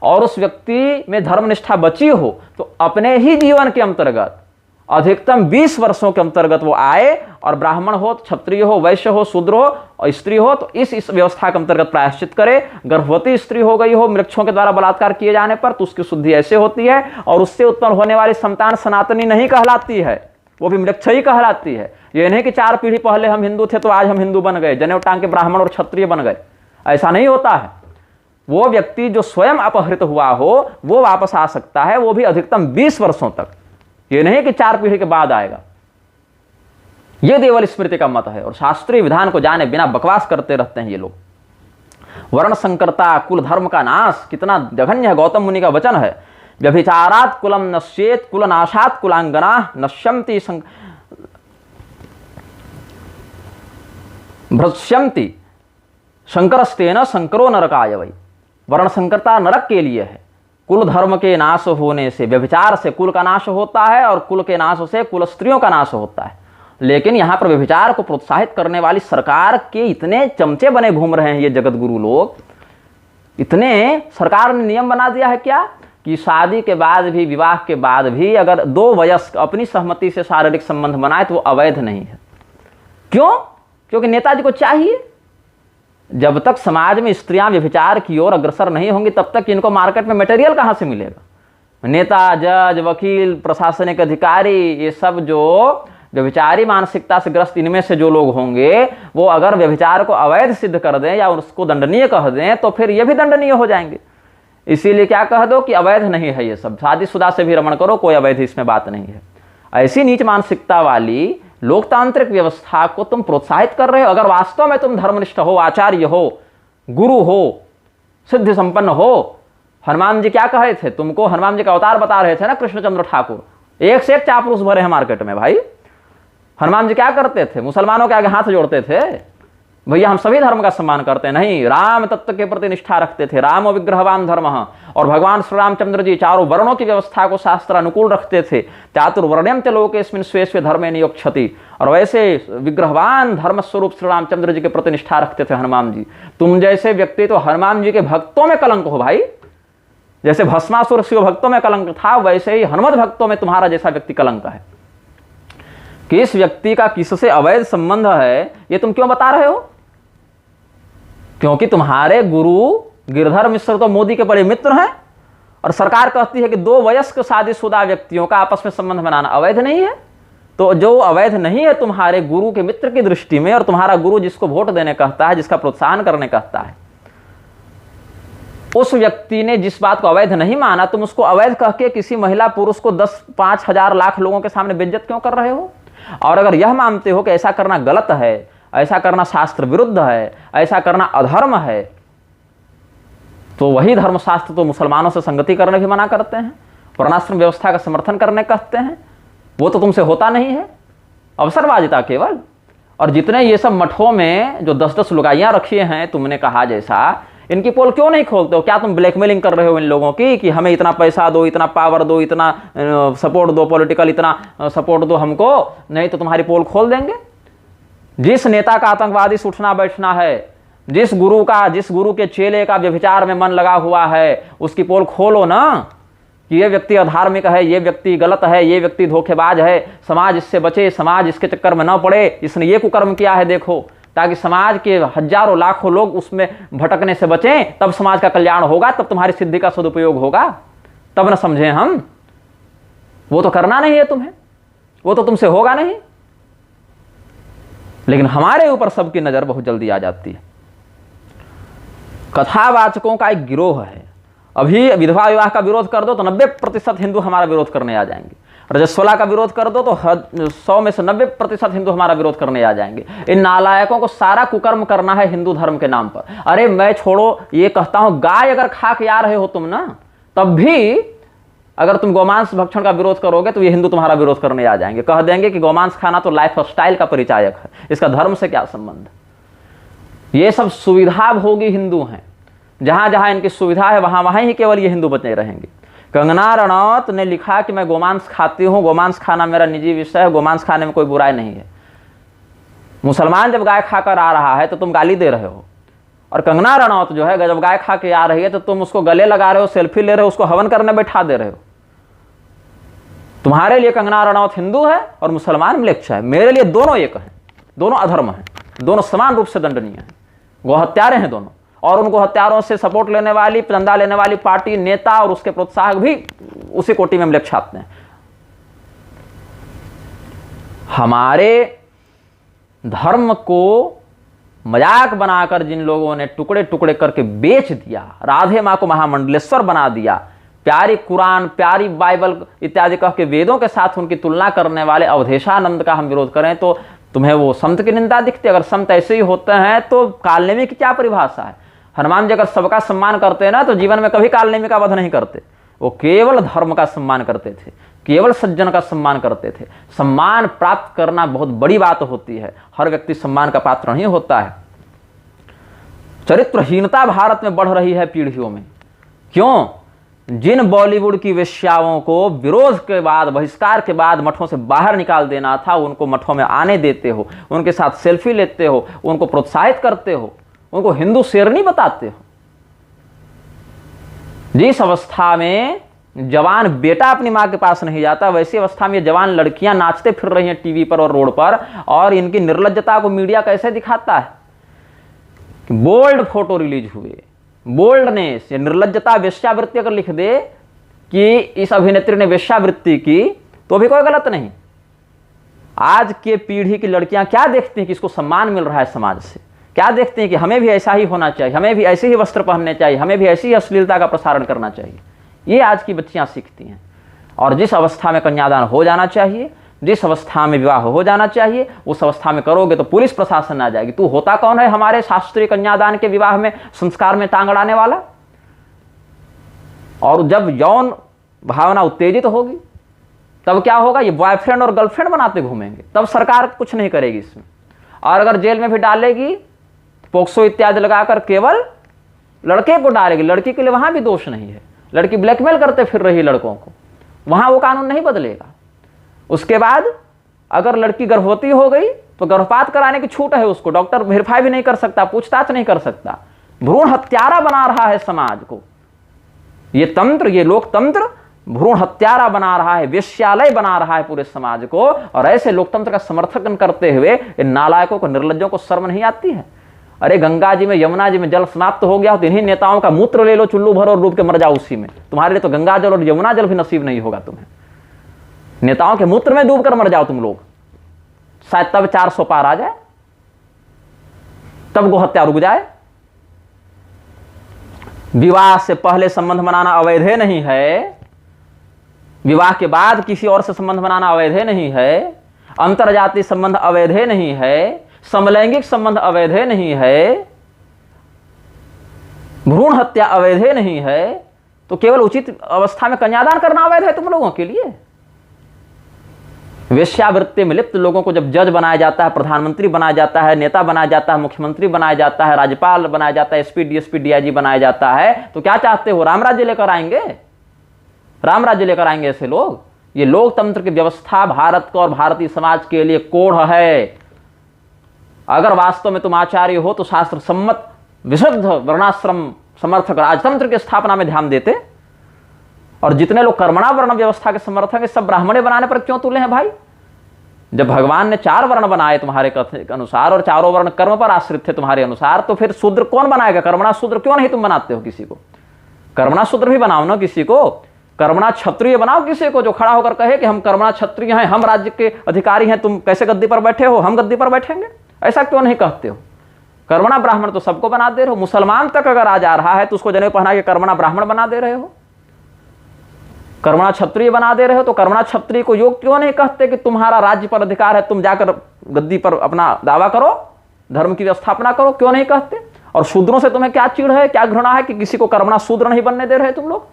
और उस व्यक्ति में धर्मनिष्ठा बची हो, तो अपने ही जीवन के अंतर्गत अधिकतम 20 वर्षों के अंतर्गत वो आए, और ब्राह्मण हो, क्षत्रिय हो, वैश्य हो, शूद्र हो और स्त्री हो तो इस व्यवस्था के अंतर्गत प्रायश्चित करे। गर्भवती स्त्री हो गई हो मृक्षों के द्वारा बलात्कार किए जाने पर तो उसकी शुद्धि ऐसे होती है, और उससे उत्पन्न होने वाली संतान सनातनी नहीं कहलाती है, वो भी मृक्ष ही कहलाती है। ये नहीं कि 4 पीढ़ी पहले हम हिंदू थे तो आज हम हिंदू बन गए, जनेऊ टांग के ब्राह्मण और क्षत्रिय बन गए, ऐसा नहीं होता है। वो व्यक्ति जो स्वयं अपहृत हुआ हो वो वापस आ सकता है, वो भी अधिकतम 20 वर्षों तक। ये नहीं कि 4 पीढ़ी के बाद आएगा। ये देवल स्मृति का मत है, और शास्त्रीय विधान को जाने बिना बकवास करते रहते हैं ये लोग। वर्ण संकरता, कुल धर्म का नाश कितना जघन्य है। गौतम मुनि का वचन है, व्यभिचारात् कुलम नश्येत कुलनाशात् कुलांगना नश्यन्ति भ्रश्यन्ति शंकरस्तेन शंकरो नरकाय वै, वर्ण संकरता नरक के लिए है। कुल धर्म के नाश होने से, व्यभिचार से कुल का नाश होता है और कुल के नाश से कुल स्त्रियों का नाश होता है। लेकिन यहाँ पर व्यभिचार को प्रोत्साहित करने वाली सरकार के इतने चमचे बने घूम रहे हैं ये जगत गुरु लोग। इतने सरकार ने नियम बना दिया है क्या कि शादी के बाद भी, विवाह के बाद भी अगर दो वयस्क अपनी सहमति से शारीरिक संबंध बनाए तो वो अवैध नहीं है। क्यों? क्योंकि नेताजी को चाहिए। जब तक समाज में स्त्रियां व्यभिचार की ओर अग्रसर नहीं होंगी तब तक इनको मार्केट में मटेरियल कहां से मिलेगा। नेता, जज, वकील, प्रशासनिक अधिकारी, ये सब जो व्यभिचारी मानसिकता से ग्रस्त इनमें से जो लोग होंगे वो अगर व्यभिचार को अवैध सिद्ध कर दें या उसको दंडनीय कह दें तो फिर ये भी दंडनीय हो जाएंगे। इसीलिए क्या कह दो कि अवैध नहीं है ये सब, शादीशुदा से भी रमण करो, कोई अवैध इसमें बात नहीं है। ऐसी नीच मानसिकता वाली लोकतांत्रिक व्यवस्था को तुम प्रोत्साहित कर रहे हो। अगर वास्तव में तुम धर्मनिष्ठ हो, आचार्य हो, गुरु हो, सिद्धि संपन्न हो, हनुमान जी क्या कहे थे तुमको? हनुमान जी का अवतार बता रहे थे ना कृष्णचंद्र ठाकुर। एक से एक चापलूस भरे हैं मार्केट में भाई। हनुमान जी क्या करते थे? मुसलमानों के आगे हाथ जोड़ते थे, भैया हम सभी धर्म का सम्मान करते हैं। नहीं, राम तत्व के प्रति निष्ठा रखते थे, राम विग्रहवान धर्म। और भगवान श्री रामचंद्र जी चारों वर्णों की व्यवस्था को शास्त्र अनुकूल रखते थे। चातुर्वर्ण्यम च लोकेस्मिन् स्वे स्वे धर्मे नियोक्ष्यति। और वैसे विग्रहवान धर्म स्वरूप श्री रामचंद्र जी के प्रति निष्ठा रखते थे हनुमान जी। तुम जैसे व्यक्ति तो हनुमान जी के भक्तों में कलंक हो भाई। जैसे भस्मासुर शिव भक्तों में कलंक था, वैसे ही हनुमत भक्तों में तुम्हारा जैसा व्यक्ति कलंक है। कि इस व्यक्ति का किससे अवैध संबंध है ये तुम क्यों बता रहे हो? क्योंकि तुम्हारे गुरु गिरधर मिश्र तो मोदी के बड़े मित्र हैं और सरकार कहती है कि दो वयस्क शादीशुदा व्यक्तियों का आपस में संबंध बनाना अवैध नहीं है। तो जो अवैध नहीं है तुम्हारे गुरु के मित्र की दृष्टि में, और तुम्हारा गुरु जिसको वोट देने कहता है, जिसका प्रोत्साहन करने कहता है, उस व्यक्ति ने जिस बात को अवैध नहीं माना, तुम उसको अवैध कह के किसी महिला पुरुष को 10, 5, 1000 लाख लोगों के सामने बेइज्जत क्यों कर रहे हो? और अगर यह मानते हो कि ऐसा करना गलत है, ऐसा करना शास्त्र विरुद्ध है, ऐसा करना अधर्म है, तो वही धर्मशास्त्र तो मुसलमानों से संगति करने भी मना करते हैं, वर्णाश्रम व्यवस्था का समर्थन करने कहते हैं। वो तो तुमसे होता नहीं है, अवसरवादिता केवल। और जितने ये सब मठों में जो 10-10 लुगाइयां रखी हैं, तुमने कहा जैसा, इनकी पोल क्यों नहीं खोलते हो? क्या तुम ब्लैकमेलिंग कर रहे हो इन लोगों की कि हमें इतना पैसा दो, इतना पावर दो, इतना सपोर्ट दो, पॉलिटिकल इतना सपोर्ट दो हमको, नहीं तो तुम्हारी पोल खोल देंगे। जिस नेता का आतंकवादी से उठना बैठना है, जिस गुरु के चेले का व्यभिचार में मन लगा हुआ है, उसकी पोल खोलो ना कि ये व्यक्ति अधार्मिक है, ये व्यक्ति गलत है, ये व्यक्ति धोखेबाज है, समाज इससे बचे, समाज इसके चक्कर में न पड़े, इसने ये कुकर्म किया है देखो, ताकि समाज के हजारों लाखों लोग उसमें भटकने से बचें। तब समाज का कल्याण होगा, तब तुम्हारी सिद्धि का सदुपयोग होगा, तब न समझें हम। वो तो करना नहीं है तुम्हें, वो तो तुमसे होगा नहीं। लेकिन हमारे ऊपर सबकी नजर बहुत जल्दी आ जाती है। कथावाचकों का एक गिरोह है। अभी विधवा विवाह का विरोध कर दो तो 90% हिंदू हमारा विरोध करने आ जाएंगे। रजस्वला का विरोध कर दो तो 100 में से 90% हिंदू हमारा विरोध करने आ जाएंगे। इन नालायकों को सारा कुकर्म करना है हिंदू धर्म के नाम पर। अरे मैं छोड़ो, ये कहता हूं, गाय अगर खा के आ रहे हो तुम ना, तब भी अगर तुम गोमांस भक्षण का विरोध करोगे तो ये हिंदू तुम्हारा विरोध करने आ जाएंगे। कह देंगे कि गोमांस खाना तो लाइफ स्टाइल का परिचायक है, इसका धर्म से क्या संबंध। ये सब सुविधा भोगी हिंदू हैं। जहां जहां इनकी सुविधा है वहां वहां ही केवल ये हिंदू बचे रहेंगे। कंगना रनौत ने लिखा कि मैं गोमांस खाती हूं, गोमांस खाना मेरा निजी विषय है, गोमांस खाने में कोई बुराई नहीं है। मुसलमान जब गाय खाकर आ रहा है तो तुम गाली दे रहे हो, और कंगना रनौत जो है जब गाय खा के आ रही है तो तुम उसको गले लगा रहे हो, सेल्फी ले रहे हो, उसको हवन करने बैठा दे रहे हो। तुम्हारे लिए कंगना रनौत हिंदू है और मुसलमान म्लेच्छ है, मेरे लिए दोनों एक है, दोनों अधर्म है, दोनों समान रूप से दंडनीय है। गो हत्यारे हैं दोनों, और उनको हत्यारों से सपोर्ट लेने वाली, चंदा लेने वाली पार्टी, नेता और उसके प्रोत्साहक भी उसी कोटि में म्लेच्छ आते हैं। हमारे धर्म को मजाक बनाकर जिन लोगों ने टुकड़े टुकड़े करके बेच दिया, राधे माँ को महामंडलेश्वर बना दिया, प्यारी कुरान, प्यारी बाइबल इत्यादि कह के वेदों के साथ उनकी तुलना करने वाले अवधेशानंद का हम विरोध करें तो तुम्हें वो संत की निंदा दिखती है। अगर संत ऐसे ही होते हैं तो कालनेमी की क्या परिभाषा है। हनुमान जी अगर सबका सम्मान करते हैं ना तो जीवन में कभी कालनेमी का वध नहीं करते। वो केवल धर्म का सम्मान करते थे, केवल सज्जन का सम्मान करते थे। सम्मान प्राप्त करना बहुत बड़ी बात होती है, हर व्यक्ति सम्मान का पात्र नहीं होता है। चरित्रहीनता भारत में बढ़ रही है पीढ़ियों में। क्यों? जिन बॉलीवुड की वेश्याओं को विरोध के बाद, बहिष्कार के बाद मठों से बाहर निकाल देना था, उनको मठों में आने देते हो, उनके साथ सेल्फी लेते हो, उनको प्रोत्साहित करते हो, उनको हिंदू शेरनी बताते हो। जिस अवस्था में जवान बेटा अपनी मां के पास नहीं जाता, वैसी अवस्था में ये जवान लड़कियां नाचते फिर रही हैं टीवी पर और रोड पर, और इनकी निर्लज्जता को मीडिया कैसे दिखाता है? बोल्ड फोटो रिलीज हुए, बोल्डनेस, ये निर्लज्जता, वेश्यावृत्ति अगर लिख दे कि इस अभिनेत्री ने वेश्यावृत्ति की, तो भी कोई गलत नहीं। आज के पीढ़ी की लड़कियां क्या देखती हैं कि इसको सम्मान मिल रहा है समाज से, क्या देखते हैं कि हमें भी ऐसा ही होना चाहिए, हमें भी ऐसे ही वस्त्र पहनने चाहिए, हमें भी ऐसी ही अश्लीलता का प्रसारण करना चाहिए। ये आज की बच्चियां सीखती हैं। और जिस अवस्था में कन्यादान हो जाना चाहिए, जिस अवस्था में विवाह हो जाना चाहिए, उस अवस्था में करोगे तो पुलिस प्रशासन आ जाएगी। तू होता कौन है हमारे शास्त्रीय कन्यादान के विवाह में, संस्कार में टांग अड़ाने वाला? और जब यौन भावना उत्तेजित होगी तब क्या होगा? ये बॉयफ्रेंड और गर्लफ्रेंड बनाते घूमेंगे, तब सरकार कुछ नहीं करेगी इसमें। और अगर जेल में भी डालेगी, पोक्सो इत्यादि लगाकर केवल लड़के को डालेगी, लड़की के लिए वहां भी दोष नहीं है। लड़की ब्लैकमेल करते फिर रही लड़कों को, वहां वो कानून नहीं बदलेगा। उसके बाद अगर लड़की गर्भवती हो गई तो गर्भपात कराने की छूट है उसको, डॉक्टर वेरीफाई भी नहीं कर सकता, पूछताछ नहीं कर सकता। भ्रूण हत्यारा बना रहा है समाज को ये तंत्र, ये लोकतंत्र भ्रूण हत्यारा बना रहा है, वेश्यालय बना रहा है पूरे समाज को। और ऐसे लोकतंत्र का समर्थन करते हुए इन नालायकों को, निर्लज्जों को शर्म नहीं आती है? अरे गंगा जी में, यमुना जी में जल समाप्त हो गया तो इन्हीं नेताओं का मूत्र ले लो, चुल्लू भरो और डूब के मर जाओ उसी में। तुम्हारे लिए तो गंगा जल और यमुना जल भी नसीब नहीं होगा तुम्हें। नेताओं के मूत्र में डूबकर मर जाओ तुम लोग, शायद तब 400 पार आ जाए, तब गोहत्या रुक जाए। विवाह से पहले संबंध बनाना अवैध नहीं है, विवाह के बाद किसी और से संबंध बनाना अवैध नहीं है, अंतरजातीय संबंध अवैध नहीं है, समलैंगिक संबंध अवैध नहीं है, भ्रूण हत्या अवैध नहीं है, तो केवल उचित अवस्था में कन्यादान करना अवैध है तुम लोगों के लिए। वेश्यावृत्ति में लिप्त लोगों को जब जज बनाया जाता है, प्रधानमंत्री बनाया जाता है, नेता बनाया जाता है, मुख्यमंत्री बनाया जाता है, राज्यपाल बनाया जाता है, एसपी डीएसपी डीआईजी बनाया जाता है, तो क्या चाहते हो? राम राज्य लेकर आएंगे? राम राज्य लेकर आएंगे ऐसे लोग? ये लोकतंत्र की व्यवस्था भारत को और भारतीय समाज के लिए कोढ़ है। अगर वास्तव में तुम आचार्य हो तो शास्त्र सम्मत विशुद्ध वर्णाश्रम समर्थक राजतंत्र की स्थापना में ध्यान देते। और जितने लोग कर्मणा वर्ण व्यवस्था के समर्थक हैं, सब ब्राह्मणे बनाने पर क्यों तुले हैं भाई? जब भगवान ने 4 वर्ण बनाए तुम्हारे कथन के अनुसार और चारों वर्ण कर्म पर आश्रित थे तुम्हारे अनुसार, तो फिर शूद्र कौन बनाएगा? कर्मणा शूद्र क्यों नहीं तुम बनाते हो किसी को? कर्मणा शूद्र भी बनाओ ना किसी को, कर्मणा क्षत्रिय बनाओ किसी को, जो खड़ा होकर कहे कि हम कर्मणा क्षत्रिय हैं, हम राज्य के अधिकारी हैं, तुम कैसे गद्दी पर बैठे हो, हम गद्दी पर बैठेंगे? ऐसा क्यों नहीं कहते हो? कर्मणा ब्राह्मण तो सबको बना दे रहे हो। मुसलमान तक अगर आ जा रहा है तो उसको जनेऊ पहना के कर्मणा ब्राह्मण बना दे रहे हो, कर्मणा क्षत्रिय बना दे रहे हो। तो कर्मणा क्षत्रिय को योग क्यों नहीं कहते कि तुम्हारा राज्य पर अधिकार है, तुम जाकर गद्दी पर अपना दावा करो, धर्म की स्थापना करो? क्यों नहीं कहते? और शूद्रों से तुम्हें क्या चिढ़ है, क्या घृणा है कि किसी को कर्मणा शूद्र नहीं बनने दे रहे तुम लोग?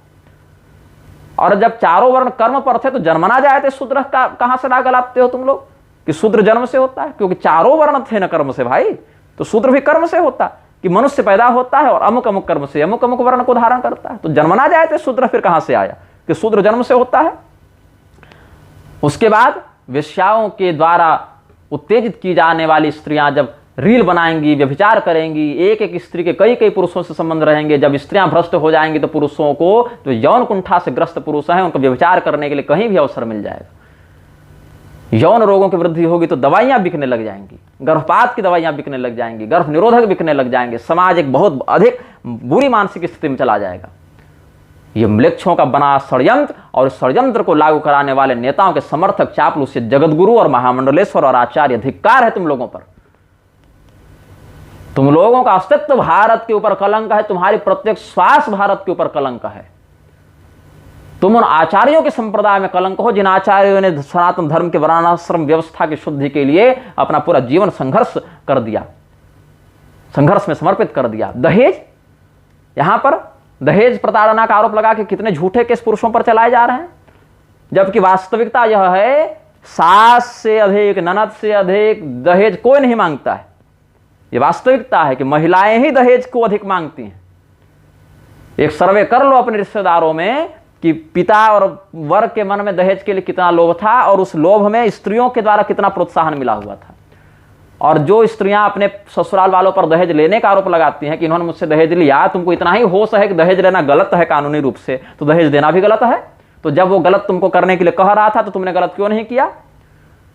और जब चारों वर्ण कर्म पर थे तो जन्मना जाए थे शूद्र का कहां से राग लाते हो तुम लोग कि शूद्र जन्म से होता है? क्योंकि चारों वर्ण थे न कर्म से भाई, तो शूद्र भी कर्म से होता कि मनुष्य पैदा होता है और अमुक अमुक कर्म से अमुक अमुक वर्ण को धारण करता है। तो जन्मना जाए थे शूद्र फिर कहां से आया कि शूद्र जन्म से होता है? उसके बाद वेश्याओं के द्वारा उत्तेजित की जाने वाली स्त्रियां जब रील बनाएंगी, व्यभिचार करेंगी, एक एक स्त्री के कई कई पुरुषों से संबंध रहेंगे, जब स्त्रियां भ्रष्ट हो जाएंगी तो पुरुषों को, जो यौन कुंठा से ग्रस्त पुरुष हैं, उनको व्यभिचार करने के लिए कहीं भी अवसर मिल जाएगा। यौन रोगों की वृद्धि होगी तो दवाइयां बिकने लग जाएंगी, गर्भपात की दवाइयां बिकने लग जाएंगी, गर्भ निरोधक बिकने लग जाएंगे, समाज एक बहुत अधिक बुरी मानसिक स्थिति में चला जाएगा। ये म्लेच्छों का बना षड्यंत्र, और षड्यंत्र को लागू कराने वाले नेताओं के समर्थक चापलूस जगतगुरु और महामंडलेश्वर और आचार्य, धिक्कार है तुम लोगों पर। तुम लोगों का अस्तित्व भारत के ऊपर कलंक है, तुम्हारी प्रत्येक श्वास भारत के ऊपर कलंक है। तुम उन आचार्यों के संप्रदाय में कलंक हो जिन आचार्यों ने सनातन धर्म के वर्णाश्रम व्यवस्था की शुद्धि के लिए अपना पूरा जीवन संघर्ष कर दिया, संघर्ष में समर्पित कर दिया। दहेज, यहां पर दहेज प्रताड़ना का आरोप लगा के कितने झूठे केस पुरुषों पर चलाए जा रहे हैं, जबकि वास्तविकता यह है सास से अधिक, ननद से अधिक दहेज कोई नहीं मांगता है। ये वास्तविकता है कि महिलाएं ही दहेज को अधिक मांगती हैं। एक सर्वे कर लो अपने रिश्तेदारों में कि पिता और वर के मन में दहेज के लिए कितना लोभ था और उस लोभ में स्त्रियों के द्वारा कितना प्रोत्साहन मिला हुआ था। और जो स्त्रियां अपने ससुराल वालों पर दहेज लेने का आरोप लगाती हैं कि इन्होंने मुझसे दहेज लिया, तुमको इतना ही होश है कि दहेज लेना गलत है कानूनी रूप से, तो दहेज देना भी गलत है। तो जब वो गलत तुमको करने के लिए कह रहा था तो तुमने गलत क्यों नहीं किया?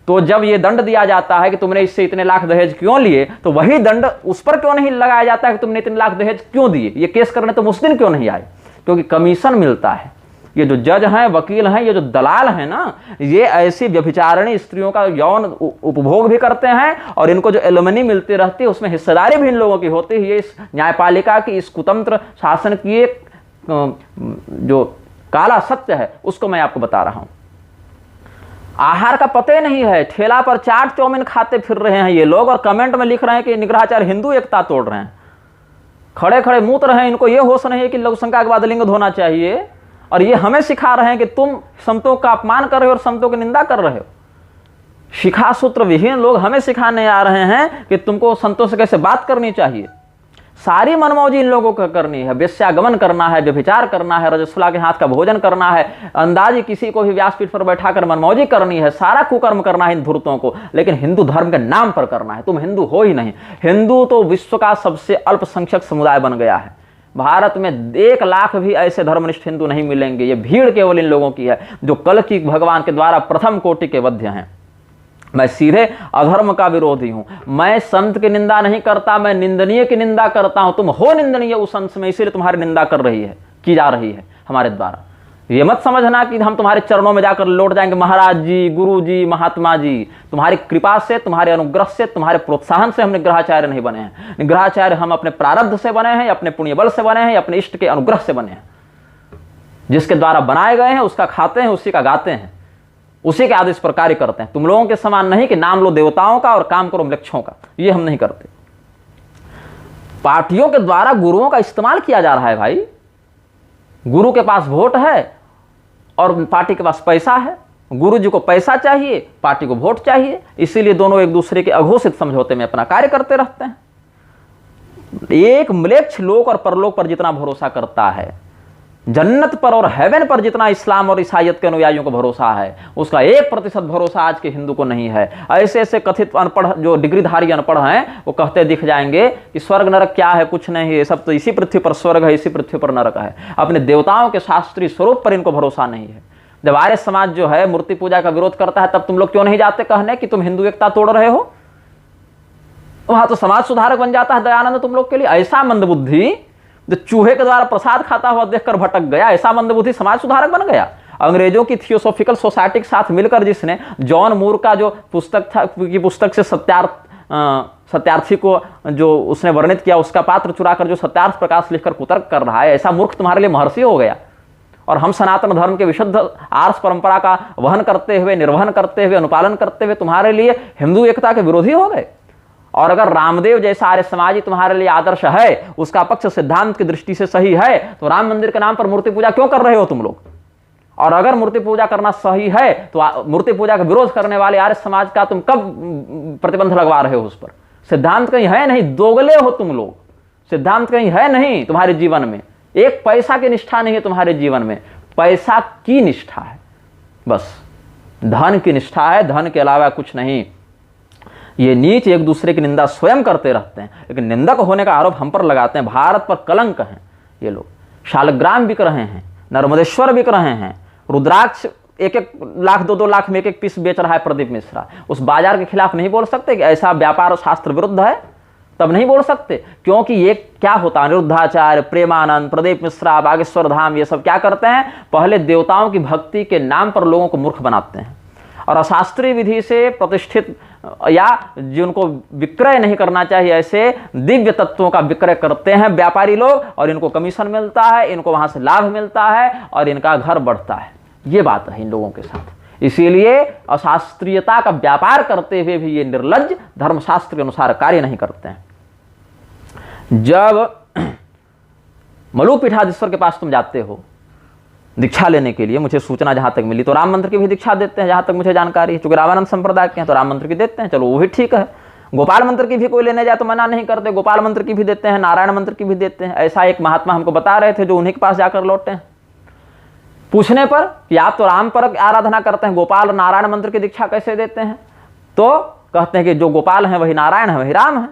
तो जब ये दंड दिया जाता है कि तुमने इससे इतने लाख दहेज क्यों लिए, तो वही दंड उस पर क्यों नहीं लगाया जाता है कि तुमने इतने लाख दहेज क्यों दिए? ये केस करने तुम उस दिन क्यों नहीं आए? क्योंकि कमीशन मिलता है। ये जो जज हैं, वकील हैं, ये जो दलाल हैं ना, ये ऐसी व्यभिचारिणी स्त्रियों का यौन उपभोग भी करते हैं और इनको जो एलुमनी मिलती रहती है उसमें हिस्सेदारी भी इन लोगों की होती है। ये इस न्यायपालिका की, इस कुतंत्र शासन की एक जो काला सत्य है उसको मैं आपको बता रहा हूं। आहार का पता ही नहीं है, ठेला पर चाट चौमिन खाते फिर रहे हैं ये लोग और कमेंट में लिख रहे हैं कि निग्रहाचार्य हिंदू एकता तोड़ रहे हैं। खड़े खड़े मूत रहे हैं, इनको ये होश नहीं है कि लघु शंका के बाद लिंग धोना चाहिए, और ये हमें सिखा रहे हैं कि तुम संतों का अपमान कर रहे हो और संतों की निंदा कर रहे हो। शिखा सूत्र विहीन लोग हमें सिखाने आ रहे हैं कि तुमको संतों से कैसे बात करनी चाहिए। सारी मनमौजी इन लोगों को करनी है, वेश्यागमन करना है, व्यभिचार करना है, रजस्वला के हाथ का भोजन करना है, अंदाजी किसी को भी व्यासपीठ पर बैठाकर मनमौजी करनी है, सारा कुकर्म करना है इन धूर्तों को, लेकिन हिंदू धर्म के नाम पर करना है। तुम हिंदू हो ही नहीं। हिंदू तो विश्व का सबसे अल्पसंख्यक समुदाय बन गया है। भारत में 1 लाख भी ऐसे धर्मनिष्ठ हिंदू नहीं मिलेंगे। ये भीड़ केवल इन लोगों की है जो कल की भगवान के द्वारा प्रथम कोटि के वध्य हैं। मैं सीधे अधर्म का विरोधी हूं। मैं संत की निंदा नहीं करता, मैं निंदनीय की निंदा करता हूं। तुम हो निंदनीय उस अंश में, इसीलिए तुम्हारी निंदा की जा रही है हमारे द्वारा। ये मत समझना कि हम तुम्हारे चरणों में जाकर लौट जाएंगे, महाराज जी, गुरु जी, महात्मा जी। तुम्हारी कृपा से, तुम्हारे अनुग्रह से, तुम्हारे प्रोत्साहन से हम निग्रहाचार्य नहीं बने हैं। निग्रहाचार्य हम अपने प्रारब्ध से बने हैं, अपने पुण्य बल से बने हैं, अपने इष्ट के अनुग्रह से बने हैं। जिसके द्वारा बनाए गए हैं उसका खाते हैं, उसी का गाते हैं, उसी के आदेश पर कार्य करते हैं। तुम लोगों के समान नहीं कि नाम लो देवताओं का और काम करो मृक्षों का, ये हम नहीं करते। पार्टियों के द्वारा गुरुओं का इस्तेमाल किया जा रहा है भाई। गुरु के पास वोट है और पार्टी के पास पैसा है। गुरु जी को पैसा चाहिए, पार्टी को वोट चाहिए, इसीलिए दोनों एक दूसरे के अघोषित समझौते में अपना कार्य करते रहते हैं। एक म्लेच्छ लोक और परलोक पर जितना भरोसा करता है, जन्नत पर और हेवन पर जितना इस्लाम और ईसाइयत के अनुयायियों को भरोसा है, उसका 1% भरोसा आज के हिंदू को नहीं है। ऐसे ऐसे कथित अनपढ़ जो डिग्रीधारी अनपढ़ हैं वो कहते दिख जाएंगे कि स्वर्ग नरक क्या है, कुछ नहीं, ये सब तो इसी पृथ्वी पर स्वर्ग है, इसी पृथ्वी पर नरक है। अपने देवताओं के शास्त्रीय स्वरूप पर इनको भरोसा नहीं है। जब आर्य समाज जो है मूर्ति पूजा का विरोध करता है, तब तुम लोग क्यों नहीं जाते कहने कि तुम हिंदू एकता तोड़ रहे हो? वहां तो समाज सुधारक बन जाता है दयानंद तुम लोग के लिए। ऐसा मंदबुद्धि जो चूहे के द्वारा प्रसाद खाता हुआ देखकर भटक गया, ऐसा मंदबुद्धि समाज सुधारक बन गया। अंग्रेजों की थियोसॉफिकल सोसाइटी के साथ मिलकर जिसने जॉन मूर का जो पुस्तक था, की पुस्तक से सत्यार्थी को जो उसने वर्णित किया, उसका पात्र चुराकर जो सत्यार्थ प्रकाश लिखकर कुतर्क कर रहा है, ऐसा मूर्ख तुम्हारे लिए महर्षि हो गया। और हम सनातन धर्म के विशुद्ध आर्ष परंपरा का वहन करते हुए, निर्वहन करते हुए, अनुपालन करते हुए तुम्हारे लिए हिंदू एकता के विरोधी हो गए। और अगर रामदेव जैसा आर्य समाजी तुम्हारे लिए आदर्श है, उसका पक्ष सिद्धांत की दृष्टि से सही है, तो राम मंदिर के नाम पर मूर्ति पूजा क्यों कर रहे हो तुम लोग? और अगर मूर्ति पूजा करना सही है तो मूर्ति पूजा का विरोध करने वाले आर्य समाज का तुम कब प्रतिबंध लगवा रहे हो उस पर? सिद्धांत कहीं है नहीं, दोगले हो तुम लोग। सिद्धांत कहीं है नहीं तुम्हारे जीवन में, एक पैसा की निष्ठा नहीं है तुम्हारे जीवन में। पैसा की निष्ठा है, बस धन की निष्ठा है, धन के अलावा कुछ नहीं। ये नीच एक दूसरे की निंदा स्वयं करते रहते हैं, लेकिन निंदक होने का आरोप हम पर लगाते हैं। भारत पर कलंक हैं ये लोग। शालग्राम बिक रहे हैं, नर्मदेश्वर बिक रहे हैं, रुद्राक्ष 1-1 लाख 2-2 लाख में 1-1 पीस बेच रहा है प्रदीप मिश्रा। उस बाजार के खिलाफ नहीं बोल सकते कि ऐसा व्यापार शास्त्र विरुद्ध है? तब नहीं बोल सकते, क्योंकि ये क्या होता है, अनिरुद्धाचार्य, प्रेमानंद, प्रदीप मिश्रा, बागेश्वर धाम, ये सब क्या करते हैं? पहले देवताओं की भक्ति के नाम पर लोगों को मूर्ख बनाते हैं और अशास्त्रीय विधि से प्रतिष्ठित या जिनको विक्रय नहीं करना चाहिए ऐसे दिव्य तत्वों का विक्रय करते हैं व्यापारी लोग, और इनको कमीशन मिलता है, इनको वहां से लाभ मिलता है और इनका घर बढ़ता है। ये बात है इन लोगों के साथ। इसीलिए अशास्त्रीयता का व्यापार करते हुए भी ये निर्लज्ज धर्मशास्त्र के अनुसार कार्य नहीं करते हैं। जब मलुपीठाधीश्वर के पास तुम जाते हो दीक्षा लेने के लिए, मुझे सूचना जहां तक मिली तो राम मंत्र की भी दीक्षा देते हैं, जहां तक मुझे जानकारी है। चूंकि रामानंद संप्रदाय के हैं तो राम मंत्र की देते हैं, चलो वो भी ठीक है। गोपाल मंत्र की भी कोई लेने जाए तो मना नहीं करते, गोपाल मंत्र की भी देते हैं, नारायण मंत्र की भी देते हैं। ऐसा एक महात्मा हमको बता रहे थे जो उन्हीं के पास जाकर लौटे हैं। पूछने पर कि आप तो राम पर आराधना करते हैं, गोपाल और नारायण मंत्र की दीक्षा कैसे देते हैं? तो कहते हैं कि जो गोपाल हैं वही नारायण है, वही राम है।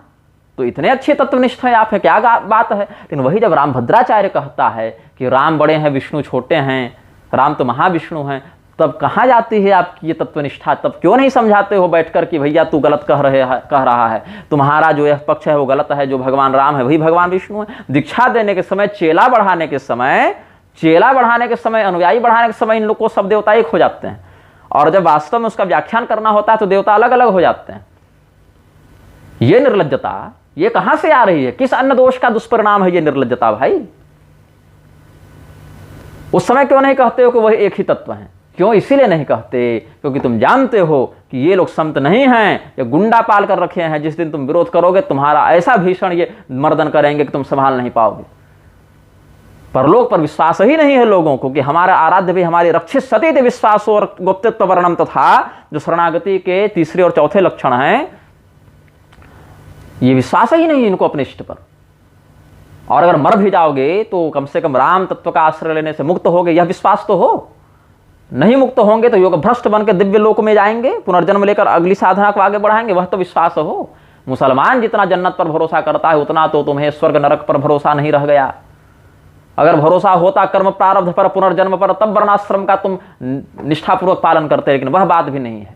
तो इतने अच्छे तत्वनिष्ठ हैं आप, है क्या बात है। लेकिन वही जब रामभद्राचार्य कहता है कि राम बड़े हैं, विष्णु छोटे हैं, राम तो महाविष्णु हैं, तब कहाँ जाती है आपकी ये तत्वनिष्ठा? तब क्यों नहीं समझाते हो बैठकर कि भैया तू गलत कह रहा है, तुम्हारा जो यह पक्ष है वो गलत है, जो भगवान राम है वही भगवान विष्णु है। दीक्षा देने के समय, चेला बढ़ाने के समय, अनुयायी बढ़ाने के समय इन लोग को सब देवता एक हो जाते हैं, और जब वास्तव में उसका व्याख्यान करना होता है तो देवता अलग अलग हो जाते हैं। ये निर्लज्जता ये कहां से आ रही है? किस अन्न दोष का दुष्परिणाम है ये निर्लज्जता भाई? उस समय क्यों नहीं कहते हो कि वह एक ही तत्व है? क्यों? इसीलिए नहीं कहते क्योंकि तुम जानते हो कि ये लोग संत नहीं हैं, ये गुंडा पाल कर रखे हैं। जिस दिन तुम विरोध करोगे तुम्हारा ऐसा भीषण ये मर्दन करेंगे कि तुम संभाल नहीं पाओगे। परलोक पर विश्वास ही नहीं है लोगों को कि हमारा आराध्य भी हमारी रक्षित सती थे विश्वास और गुप्तत्व वर्णम तथा, जो शरणागति के तीसरे और चौथे लक्षण हैं, ये विश्वास ही नहीं है इनको अपने इष्ट पर। और अगर मर भी जाओगे तो कम से कम राम तत्व का आश्रय लेने से मुक्त होगे, यह विश्वास तो हो। नहीं मुक्त होंगे तो योग भ्रष्ट बन के दिव्य लोक में जाएंगे, पुनर्जन्म लेकर अगली साधना को आगे बढ़ाएंगे, वह तो विश्वास हो। मुसलमान जितना जन्नत पर भरोसा करता है उतना तो तुम्हें स्वर्ग नरक पर भरोसा नहीं रह गया। अगर भरोसा होता कर्म प्रारब्ध पर, पुनर्जन्म पर, तब वर्णाश्रम का तुम निष्ठापूर्वक पालन करते, लेकिन वह बात भी नहीं है।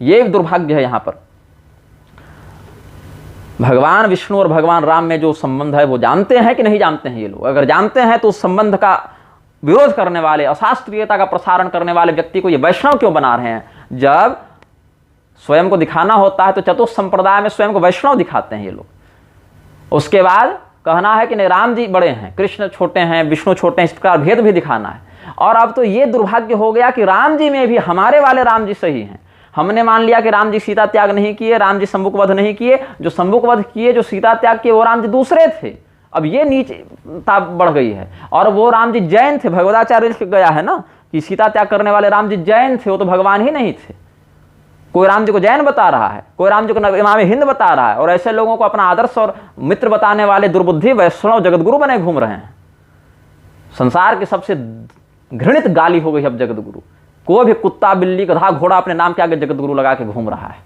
ये दुर्भाग्य है। यहां पर भगवान विष्णु और भगवान राम में जो संबंध है वो जानते हैं कि नहीं जानते हैं ये लोग? अगर जानते हैं तो उस संबंध का विरोध करने वाले, अशास्त्रीयता का प्रसारण करने वाले व्यक्ति को ये वैष्णव क्यों बना रहे हैं? जब स्वयं को दिखाना होता है तो चतुर्थ संप्रदाय में स्वयं को वैष्णव दिखाते हैं ये लोग। उसके बाद कहना है कि नहीं राम जी बड़े हैं, कृष्ण छोटे हैं, विष्णु छोटे हैं, इस प्रकार भेद भी दिखाना है। और अब तो ये दुर्भाग्य हो गया कि राम जी में भी हमारे वाले राम जी सही हैं। हमने मान लिया कि राम जी सीता त्याग नहीं किए, राम जी शंभुक वध नहीं किए, जो शंभुक वध किए, जो सीता त्याग किए, वो राम जी दूसरे थे। अब ये नीचता बढ़ गई है। और वो राम जी जैन थे, भगवदाचार्य लिख गया है ना कि सीता त्याग करने वाले राम जी जैन थे, वो तो भगवान ही नहीं थे। कोई राम जी को जैन बता रहा है, कोई राम जी को इमाम हिंद बता रहा है, और ऐसे लोगों को अपना आदर्श और मित्र बताने वाले दुर्बुद्धि वैष्णव जगतगुरु बने घूम रहे हैं। संसार की सबसे घृणित गाली हो गई अब जगतगुरु। कोई भी कुत्ता बिल्ली गधा घोड़ा अपने नाम के आगे जगतगुरु लगा के घूम रहा है।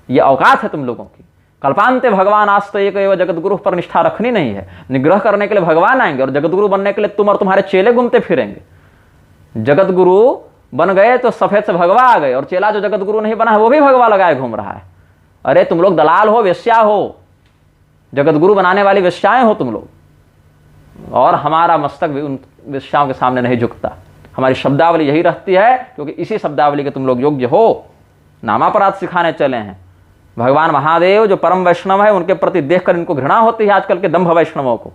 ये औकात है तुम लोगों की। कल्पांते भगवान आज तो एक जगतगुरु पर निष्ठा रखनी नहीं है। निग्रह करने के लिए भगवान आएंगे और जगतगुरु बनने के लिए तुम और तुम्हारे चेले घूमते फिरेंगे। जगतगुरु बन गए तो सफेद से भगवा आ गए, और चेला जो जगतगुरु नहीं बना है वो भी भगवा लगाए घूम रहा है। अरे तुम लोग दलाल हो, वेश्या हो, जगतगुरु बनाने वाली वेश्याएं हो तुम लोग। और हमारा मस्तक भी उन वेश्याओं के सामने नहीं झुकता। हमारी शब्दावली यही रहती है, क्योंकि इसी शब्दावली के तुम लोग योग्य हो। नामापराध सिखाने चले हैं। भगवान महादेव जो परम वैष्णव है उनके प्रति देखकर इनको घृणा होती है आजकल के दंभ वैष्णवों को।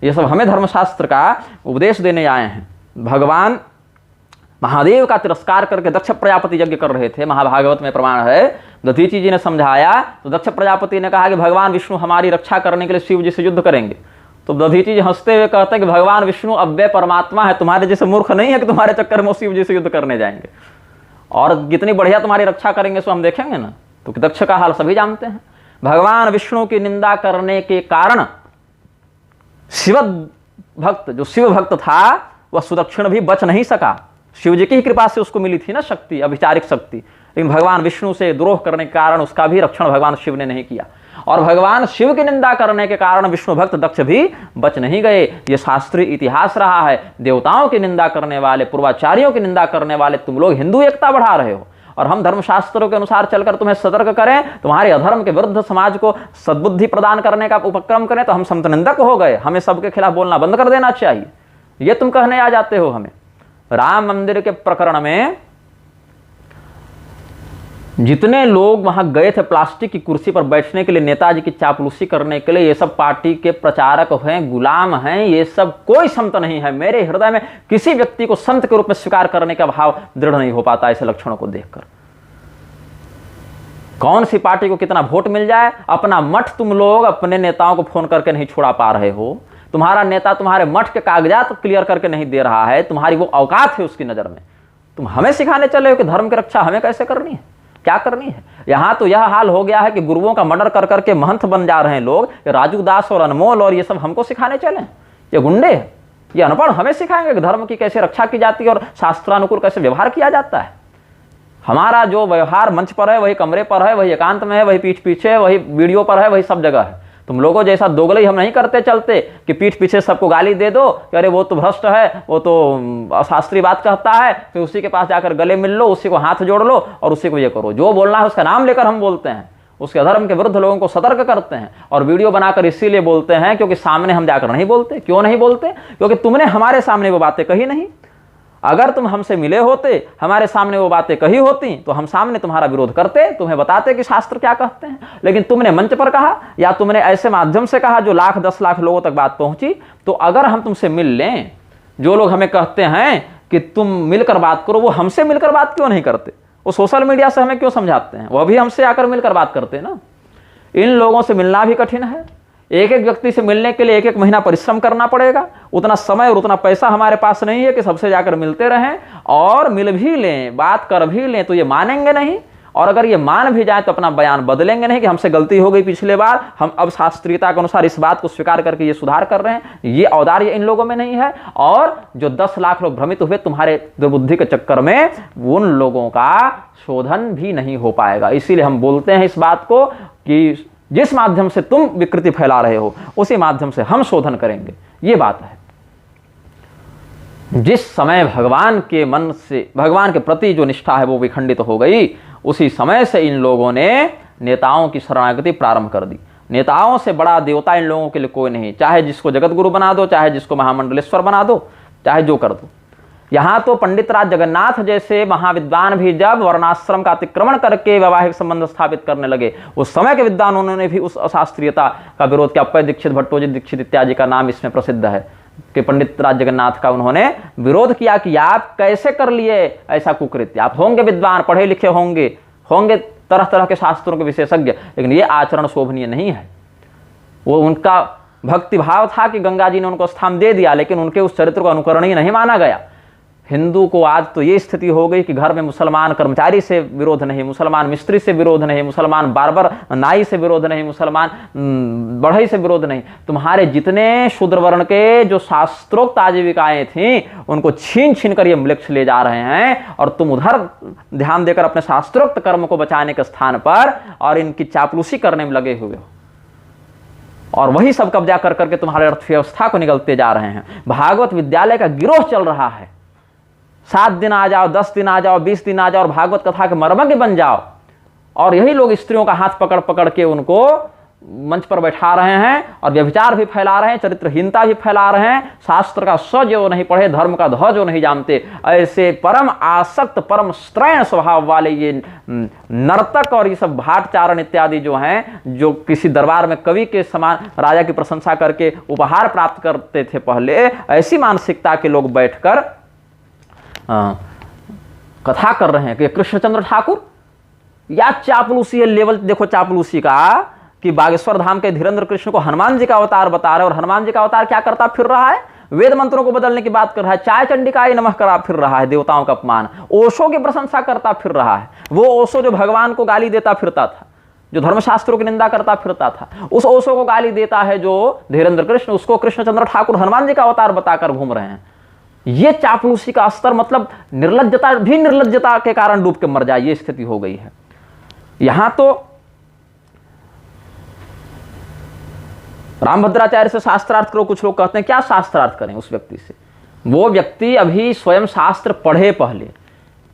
ये सब हमें धर्मशास्त्र का उपदेश देने आए हैं। भगवान महादेव का तिरस्कार करके दक्ष प्रजापति यज्ञ कर रहे थे, महाभागवत में प्रमाण है। दधीची जी ने समझाया तो दक्ष प्रजापति ने कहा कि भगवान विष्णु हमारी रक्षा करने के लिए शिव जी से युद्ध करेंगे। तो दधीची जी हंसते हुए कहते हैं कि भगवान विष्णु अव्यय परमात्मा है, तुम्हारे जैसे मूर्ख नहीं है कि तुम्हारे चक्कर में शिव जी से युद्ध करने जाएंगे। और कितनी बढ़िया तुम्हारी रक्षा करेंगे सो हम देखेंगे ना। तो दक्ष का हाल सभी जानते हैं। भगवान विष्णु की निंदा करने के कारण शिव भक्त, जो शिव भक्त था, वह सुदक्षिण भी बच नहीं सका। शिव जी की ही कृपा से उसको मिली थी ना शक्ति, अभिचारिक शक्ति। लेकिन भगवान विष्णु से द्रोह करने के कारण उसका भी रक्षण भगवान शिव ने नहीं किया। और भगवान शिव की निंदा करने के कारण विष्णु भक्त दक्ष भी बच नहीं गए। ये शास्त्रीय इतिहास रहा है। देवताओं की निंदा करने वाले, पूर्वाचार्यों की निंदा करने वाले तुम लोग हिंदू एकता बढ़ा रहे हो। और हम धर्मशास्त्रों के अनुसार चलकर तुम्हें सतर्क करें, तुम्हारे अधर्म के विरुद्ध समाज को सद्बुद्धि प्रदान करने का उपक्रम करें, तो हम संत निंदक हो गए। हमें सबके खिलाफ बोलना बंद कर देना चाहिए। ये तुम कहने आ जाते हो हमें। राम मंदिर के प्रकरण में जितने लोग वहां गए थे प्लास्टिक की कुर्सी पर बैठने के लिए, नेताजी की चापलूसी करने के लिए, ये सब पार्टी के प्रचारक हैं, गुलाम हैं। ये सब कोई संत नहीं है। मेरे हृदय में किसी व्यक्ति को संत के रूप में स्वीकार करने का भाव दृढ़ नहीं हो पाता ऐसे लक्षणों को देखकर। कौन सी पार्टी को कितना वोट मिल जाए, अपना मठ तुम लोग अपने नेताओं को फोन करके नहीं छुड़ा पा रहे हो। तुम्हारा नेता तुम्हारे मठ के कागजात क्लियर करके नहीं दे रहा है। तुम्हारी वो औकात है उसकी नजर में। तुम हमें सिखाने चले हो कि धर्म की रक्षा हमें कैसे करनी है। क्या करनी है। यहाँ तो यह हाल हो गया है कि गुरुओं का मर्डर कर करके महंत बन जा रहे हैं लोग। ये राजू दास और अनमोल और ये सब हमको सिखाने चले, ये गुंडे, ये अनपढ़ हमें सिखाएंगे कि धर्म की कैसे रक्षा की जाती है और शास्त्रानुकूल कैसे व्यवहार किया जाता है। हमारा जो व्यवहार मंच पर है, वही कमरे पर है, वही एकांत में है, वही पीठ पीछे, वही वीडियो पर है, वही सब जगह है। तुम लोगों जैसा दोगलई हम नहीं करते चलते कि पीठ पीछे सबको गाली दे दो कि अरे वो तो भ्रष्ट है, वो तो अशास्त्रीय बात कहता है, फिर उसी के पास जाकर गले मिल लो, उसी को हाथ जोड़ लो और उसी को ये करो। जो बोलना है उसका नाम लेकर हम बोलते हैं, उसके अधर्म के विरुद्ध लोगों को सतर्क करते हैं और वीडियो बनाकर इसीलिए बोलते हैं क्योंकि सामने हम जाकर नहीं बोलते। क्यों नहीं बोलते? क्योंकि तुमने हमारे सामने वो बातें कही नहीं। अगर तुम हमसे मिले होते, हमारे सामने वो बातें कही होती, तो हम सामने तुम्हारा विरोध करते, तुम्हें बताते कि शास्त्र क्या कहते हैं। लेकिन तुमने मंच पर कहा या तुमने ऐसे माध्यम से कहा जो लाख 10 लाख लोगों तक बात पहुंची। तो अगर हम तुमसे मिल लें, जो लोग हमें कहते हैं कि तुम मिलकर बात करो, वो हमसे मिलकर बात क्यों नहीं करते? वो सोशल मीडिया से हमें क्यों समझाते हैं? वह भी हमसे आकर मिलकर बात करते हैं ना। इन लोगों से मिलना भी कठिन है। एक एक व्यक्ति से मिलने के लिए एक एक महीना परिश्रम करना पड़ेगा। उतना समय और उतना पैसा हमारे पास नहीं है कि सबसे जाकर मिलते रहें और मिल भी लें, बात कर भी लें तो ये मानेंगे नहीं। और अगर ये मान भी जाए तो अपना बयान बदलेंगे नहीं कि हमसे गलती हो गई पिछले बार, हम अब शास्त्रीयता के अनुसार इस बात को स्वीकार करके ये सुधार कर रहे हैं। ये औदार्य इन लोगों में नहीं है। और जो 10 लाख लोग भ्रमित हुए तुम्हारे दुर्बुद्धि के चक्कर में, उन लोगों का शोधन भी नहीं हो पाएगा। इसीलिए हम बोलते हैं इस बात को कि जिस माध्यम से तुम विकृति फैला रहे हो उसी माध्यम से हम शोधन करेंगे। ये बात है। जिस समय भगवान के मन से, भगवान के प्रति जो निष्ठा है वो विखंडित हो गई, उसी समय से इन लोगों ने नेताओं की शरणागति प्रारंभ कर दी। नेताओं से बड़ा देवता इन लोगों के लिए कोई नहीं। चाहे जिसको जगत गुरु बना दो, चाहे जिसको महामंडलेश्वर बना दो, चाहे जो कर दो। यहाँ तो पंडित राज जगन्नाथ जैसे महाविद्वान भी जब वर्णाश्रम का अतिक्रमण करके वैवाहिक संबंध स्थापित करने लगे, उस समय के विद्वानों ने भी उस अशास्त्रीयता का विरोध किया। अप्पय दीक्षित, भट्टोजी दीक्षित इत्यादि का नाम इसमें प्रसिद्ध है कि पंडित राज जगन्नाथ का उन्होंने विरोध किया कि आप कैसे कर लिए ऐसा कुकृत्य। आप होंगे विद्वान, पढ़े लिखे होंगे तरह तरह के शास्त्रों के विशेषज्ञ, लेकिन ये आचरण शोभनीय नहीं है। वो उनका भक्ति भाव था कि गंगा जी ने उनको स्थान दे दिया, लेकिन उनके उस चरित्र को अनुकरणीय नहीं माना गया। हिंदू को आज तो ये स्थिति हो गई कि घर में मुसलमान कर्मचारी से विरोध नहीं, मुसलमान मिस्त्री से विरोध नहीं, मुसलमान बार्बर नाई से विरोध नहीं, मुसलमान बढ़ई से विरोध नहीं। तुम्हारे जितने शूद्र वर्ण के जो शास्त्रोक्त आजीविकाएं थीं उनको छीन छीन कर ये म्लेच्छ ले जा रहे हैं और तुम उधर ध्यान देकर अपने शास्त्रोक्त कर्म को बचाने के स्थान पर और इनकी चापलूसी करने में लगे हुए हो। और वही सब कब्जा कर करके तुम्हारे अर्थव्यवस्था को निगलते जा रहे हैं। भागवत विद्यालय का गिरोह चल रहा है। 7 दिन आ जाओ, 10 दिन आ जाओ, 20 दिन आ जाओ और भागवत कथा के मर्मज्ञ बन जाओ। और यही लोग स्त्रियों का हाथ पकड़ पकड़ के उनको मंच पर बैठा रहे हैं और व्यभिचार भी फैला रहे हैं, चरित्रहीनता भी फैला रहे हैं। शास्त्र का स जो नहीं पढ़े, धर्म का ध जो नहीं जानते, ऐसे परम आसक्त, परम स्त्रैण स्वभाव वाले ये नर्तक और ये सब भाटचारण इत्यादि जो हैं, जो किसी दरबार में कवि के समान राजा की प्रशंसा करके उपहार प्राप्त करते थे पहले, ऐसी मानसिकता के लोग बैठकर कथा कर रहे हैं कि कृष्णचंद्र ठाकुर। या चापलूसी है, लेवल देखो चापलूसी का कि बागेश्वर धाम के धीरेन्द्र कृष्ण को हनुमान जी का अवतार बता रहे, और हनुमान जी का अवतार क्या करता फिर रहा है? वेद मंत्रों को बदलने की बात कर रहा है, चाय चंडिकाई नमः करा फिर रहा है, देवताओं का अपमान, ओशो की प्रशंसा करता फिर रहा है। वो ओशो जो भगवान को गाली देता फिरता था, जो धर्मशास्त्रों की निंदा करता फिरता था, उस ओशो को गाली देता है जो धीरेन्द्र कृष्ण, उसको कृष्णचंद्र ठाकुर हनुमान जी का अवतार बताकर घूम रहे हैं। ये चापलूसी का स्तर, मतलब निर्लज्जता भी निर्लज्जता के कारण डूब के मर जाए, ये स्थिति हो गई है। यहां तो रामभद्राचार्य से शास्त्रार्थ करो, कुछ लोग कहते हैं क्या शास्त्रार्थ करें उस व्यक्ति से? वो व्यक्ति अभी स्वयं शास्त्र पढ़े, पहले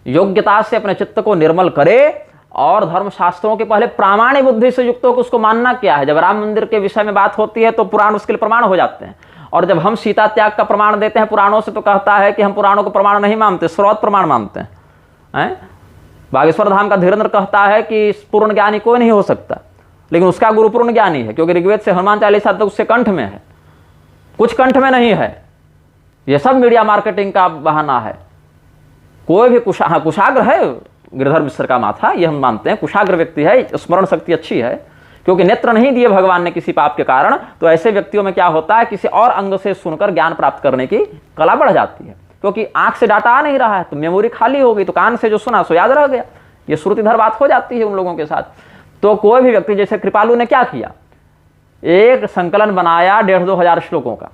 योग्यता से अपने चित्त को निर्मल करे और धर्मशास्त्रों के पहले प्रामाणिक बुद्धि से युक्त होकर उसको मानना क्या है। जब राम मंदिर के विषय में बात होती है तो पुराण उसके लिए प्रमाण हो जाते हैं, और जब हम सीता त्याग का प्रमाण देते हैं पुराणों से तो कहता है कि हम पुराणों को प्रमाण नहीं मानते, स्रोत प्रमाण मानते हैं। बागेश्वर धाम का धीरेन्द्र कहता है कि पूर्ण ज्ञानी कोई नहीं हो सकता, लेकिन उसका गुरु पूर्ण ज्ञानी है, क्योंकि ऋग्वेद से हनुमान चालीसा तक उससे कंठ में है, कुछ कंठ में नहीं है। यह सब मीडिया मार्केटिंग का बहाना है। कोई भी कुशाग्र है गिरधर मिश्र का माथा, ये हम मानते हैं, कुशाग्र व्यक्ति है, स्मरण शक्ति अच्छी है, क्योंकि नेत्र नहीं दिए भगवान ने किसी पाप के कारण, तो ऐसे व्यक्तियों में क्या होता है, किसी और अंग से सुनकर ज्ञान प्राप्त करने की कला बढ़ जाती है। क्योंकि आंख से डाटा आ नहीं रहा है तो मेमोरी खाली हो गई, तो कान से जो सुना सो याद रह गया। ये श्रुतिधर बात हो जाती है उन लोगों के साथ। तो कोई भी व्यक्ति, जैसे कृपालु ने क्या किया, एक संकलन बनाया 1,500-2 हजार श्लोकों का,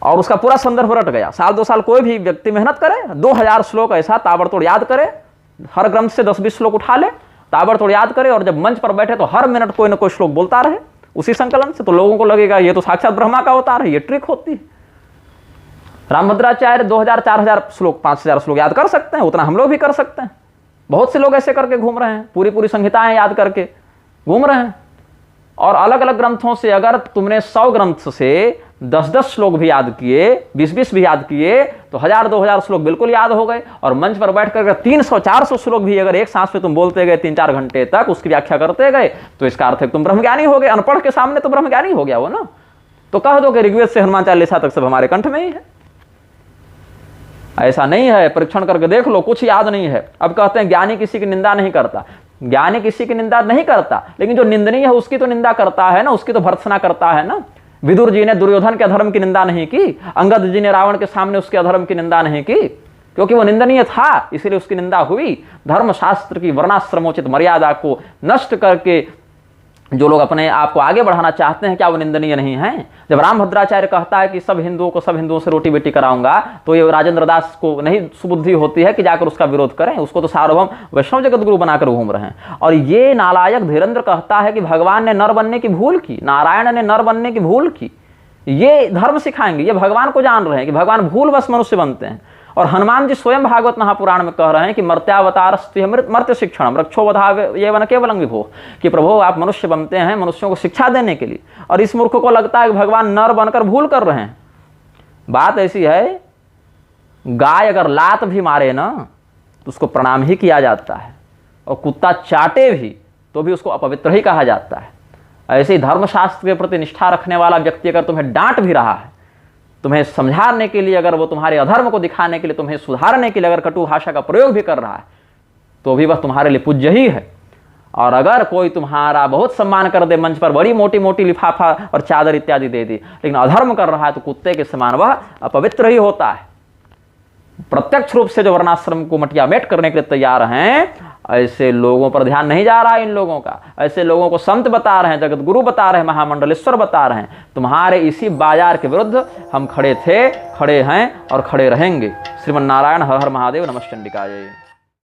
और उसका पूरा संदर्भ रट गया। साल 2 साल कोई भी व्यक्ति मेहनत करे, 2000 श्लोक ऐसा ताबड़तोड़ याद करे, हर ग्रंथ से 10-20 श्लोक उठा ले, ताबड़तोड़ याद करे, और जब मंच पर बैठे तो हर मिनट कोई ना कोई श्लोक बोलता रहे उसी संकलन से, तो लोगों को लगेगा ये तो साक्षात ब्रह्मा का अवतार है, ये ट्रिक होती है। रामभद्राचार्य 2000-4000 श्लोक, 5000 श्लोक याद कर सकते हैं, उतना हम लोग भी कर सकते हैं। बहुत से लोग ऐसे करके घूम रहे हैं, पूरी संहिताएं याद करके घूम रहे हैं। और अलग अलग ग्रंथों से अगर तुमने 100 ग्रंथ से 10-10 श्लोक भी याद किए, 20-20 भी याद किए, तो 1000-2000 श्लोक बिल्कुल याद हो गए। और मंच पर बैठकर 300-400 श्लोक भी अगर एक सांस पे तुम बोलते गए 3-4 घंटे तक, उसकी व्याख्या करते गए, तो इसका अर्थ है तुम ब्रह्मज्ञानी हो गए। अनपढ़ के सामने तो ब्रह्मज्ञानी हो गया वो ना। तो कह दो कि ऋग्वेद से हनुमान चालीसा तक सब हमारे कंठ में ही है। ऐसा नहीं है, परीक्षण करके देख लो, कुछ याद नहीं है। अब कहते हैं ज्ञानी किसी की निंदा नहीं करता। ज्ञानी किसी की निंदा नहीं करता, लेकिन जो निंदनीय है उसकी तो निंदा करता है ना, उसकी तो भर्त्सना करता है ना। विदुर जी ने दुर्योधन के अधर्म की निंदा नहीं की, अंगद जी ने रावण के सामने उसके अधर्म की निंदा नहीं की, क्योंकि वो निंदनीय था, इसीलिए उसकी निंदा हुई। धर्मशास्त्र की वर्णाश्रमोचित मर्यादा को नष्ट करके जो लोग अपने आप को आगे बढ़ाना चाहते हैं, क्या वो निंदनीय नहीं है? जब रामभद्राचार्य कहता है कि सब हिंदुओं से रोटी बेटी कराऊंगा, तो ये राजेंद्र दास को नहीं सुबुद्धि होती है कि जाकर उसका विरोध करें? उसको तो सार्वभौम वैष्णव जगत गुरु बनाकर घूम रहे हैं। और ये नालायक धीरेन्द्र कहता है कि भगवान ने नर बनने की भूल की, नारायण ने नर बनने की भूल की। ये धर्म सिखाएंगे, ये भगवान को जान रहे हैं कि भगवान भूलवश मनुष्य बनते हैं। और हनुमान जी स्वयं भागवत महापुराण में कह रहे हैं कि मर्त्यावतारस्त्य मर्त्य शिक्षण वृक्षोवधा ये वन केवलं विभो, कि प्रभु आप मनुष्य बनते हैं मनुष्यों को शिक्षा देने के लिए, और इस मूर्ख को लगता है कि भगवान नर बनकर भूल कर रहे हैं। बात ऐसी है, गाय अगर लात भी मारे ना तो उसको प्रणाम ही किया जाता है, और कुत्ता चाटे भी तो भी उसको अपवित्र ही कहा जाता है। ऐसे ही धर्मशास्त्र के प्रति निष्ठा रखने वाला व्यक्ति अगर तुम्हें डांट भी रहा है, तुम्हें समझाने के लिए, अगर वो तुम्हारे अधर्म को दिखाने के लिए, तुम्हें सुधारने के लिए अगर कटु भाषा का प्रयोग भी कर रहा है, तो भी वह तुम्हारे लिए पूज्य ही है। और अगर कोई तुम्हारा बहुत सम्मान कर दे, मंच पर बड़ी मोटी मोटी लिफाफा और चादर इत्यादि दे दी, लेकिन अधर्म कर रहा है, तो कुत्ते के समान वह अपवित्र ही होता है। प्रत्यक्ष रूप से जो वर्णाश्रम को मटियामेट करने के लिए तैयार हैं, ऐसे लोगों पर ध्यान नहीं जा रहा है इन लोगों का। ऐसे लोगों को संत बता रहे हैं, जगत गुरु बता रहे हैं, महामंडलेश्वर बता रहे हैं। तुम्हारे इसी बाजार के विरुद्ध हम खड़े थे, खड़े हैं और खड़े रहेंगे। श्रीमन नारायण हर हर महादेव, नमः चंडिकाय।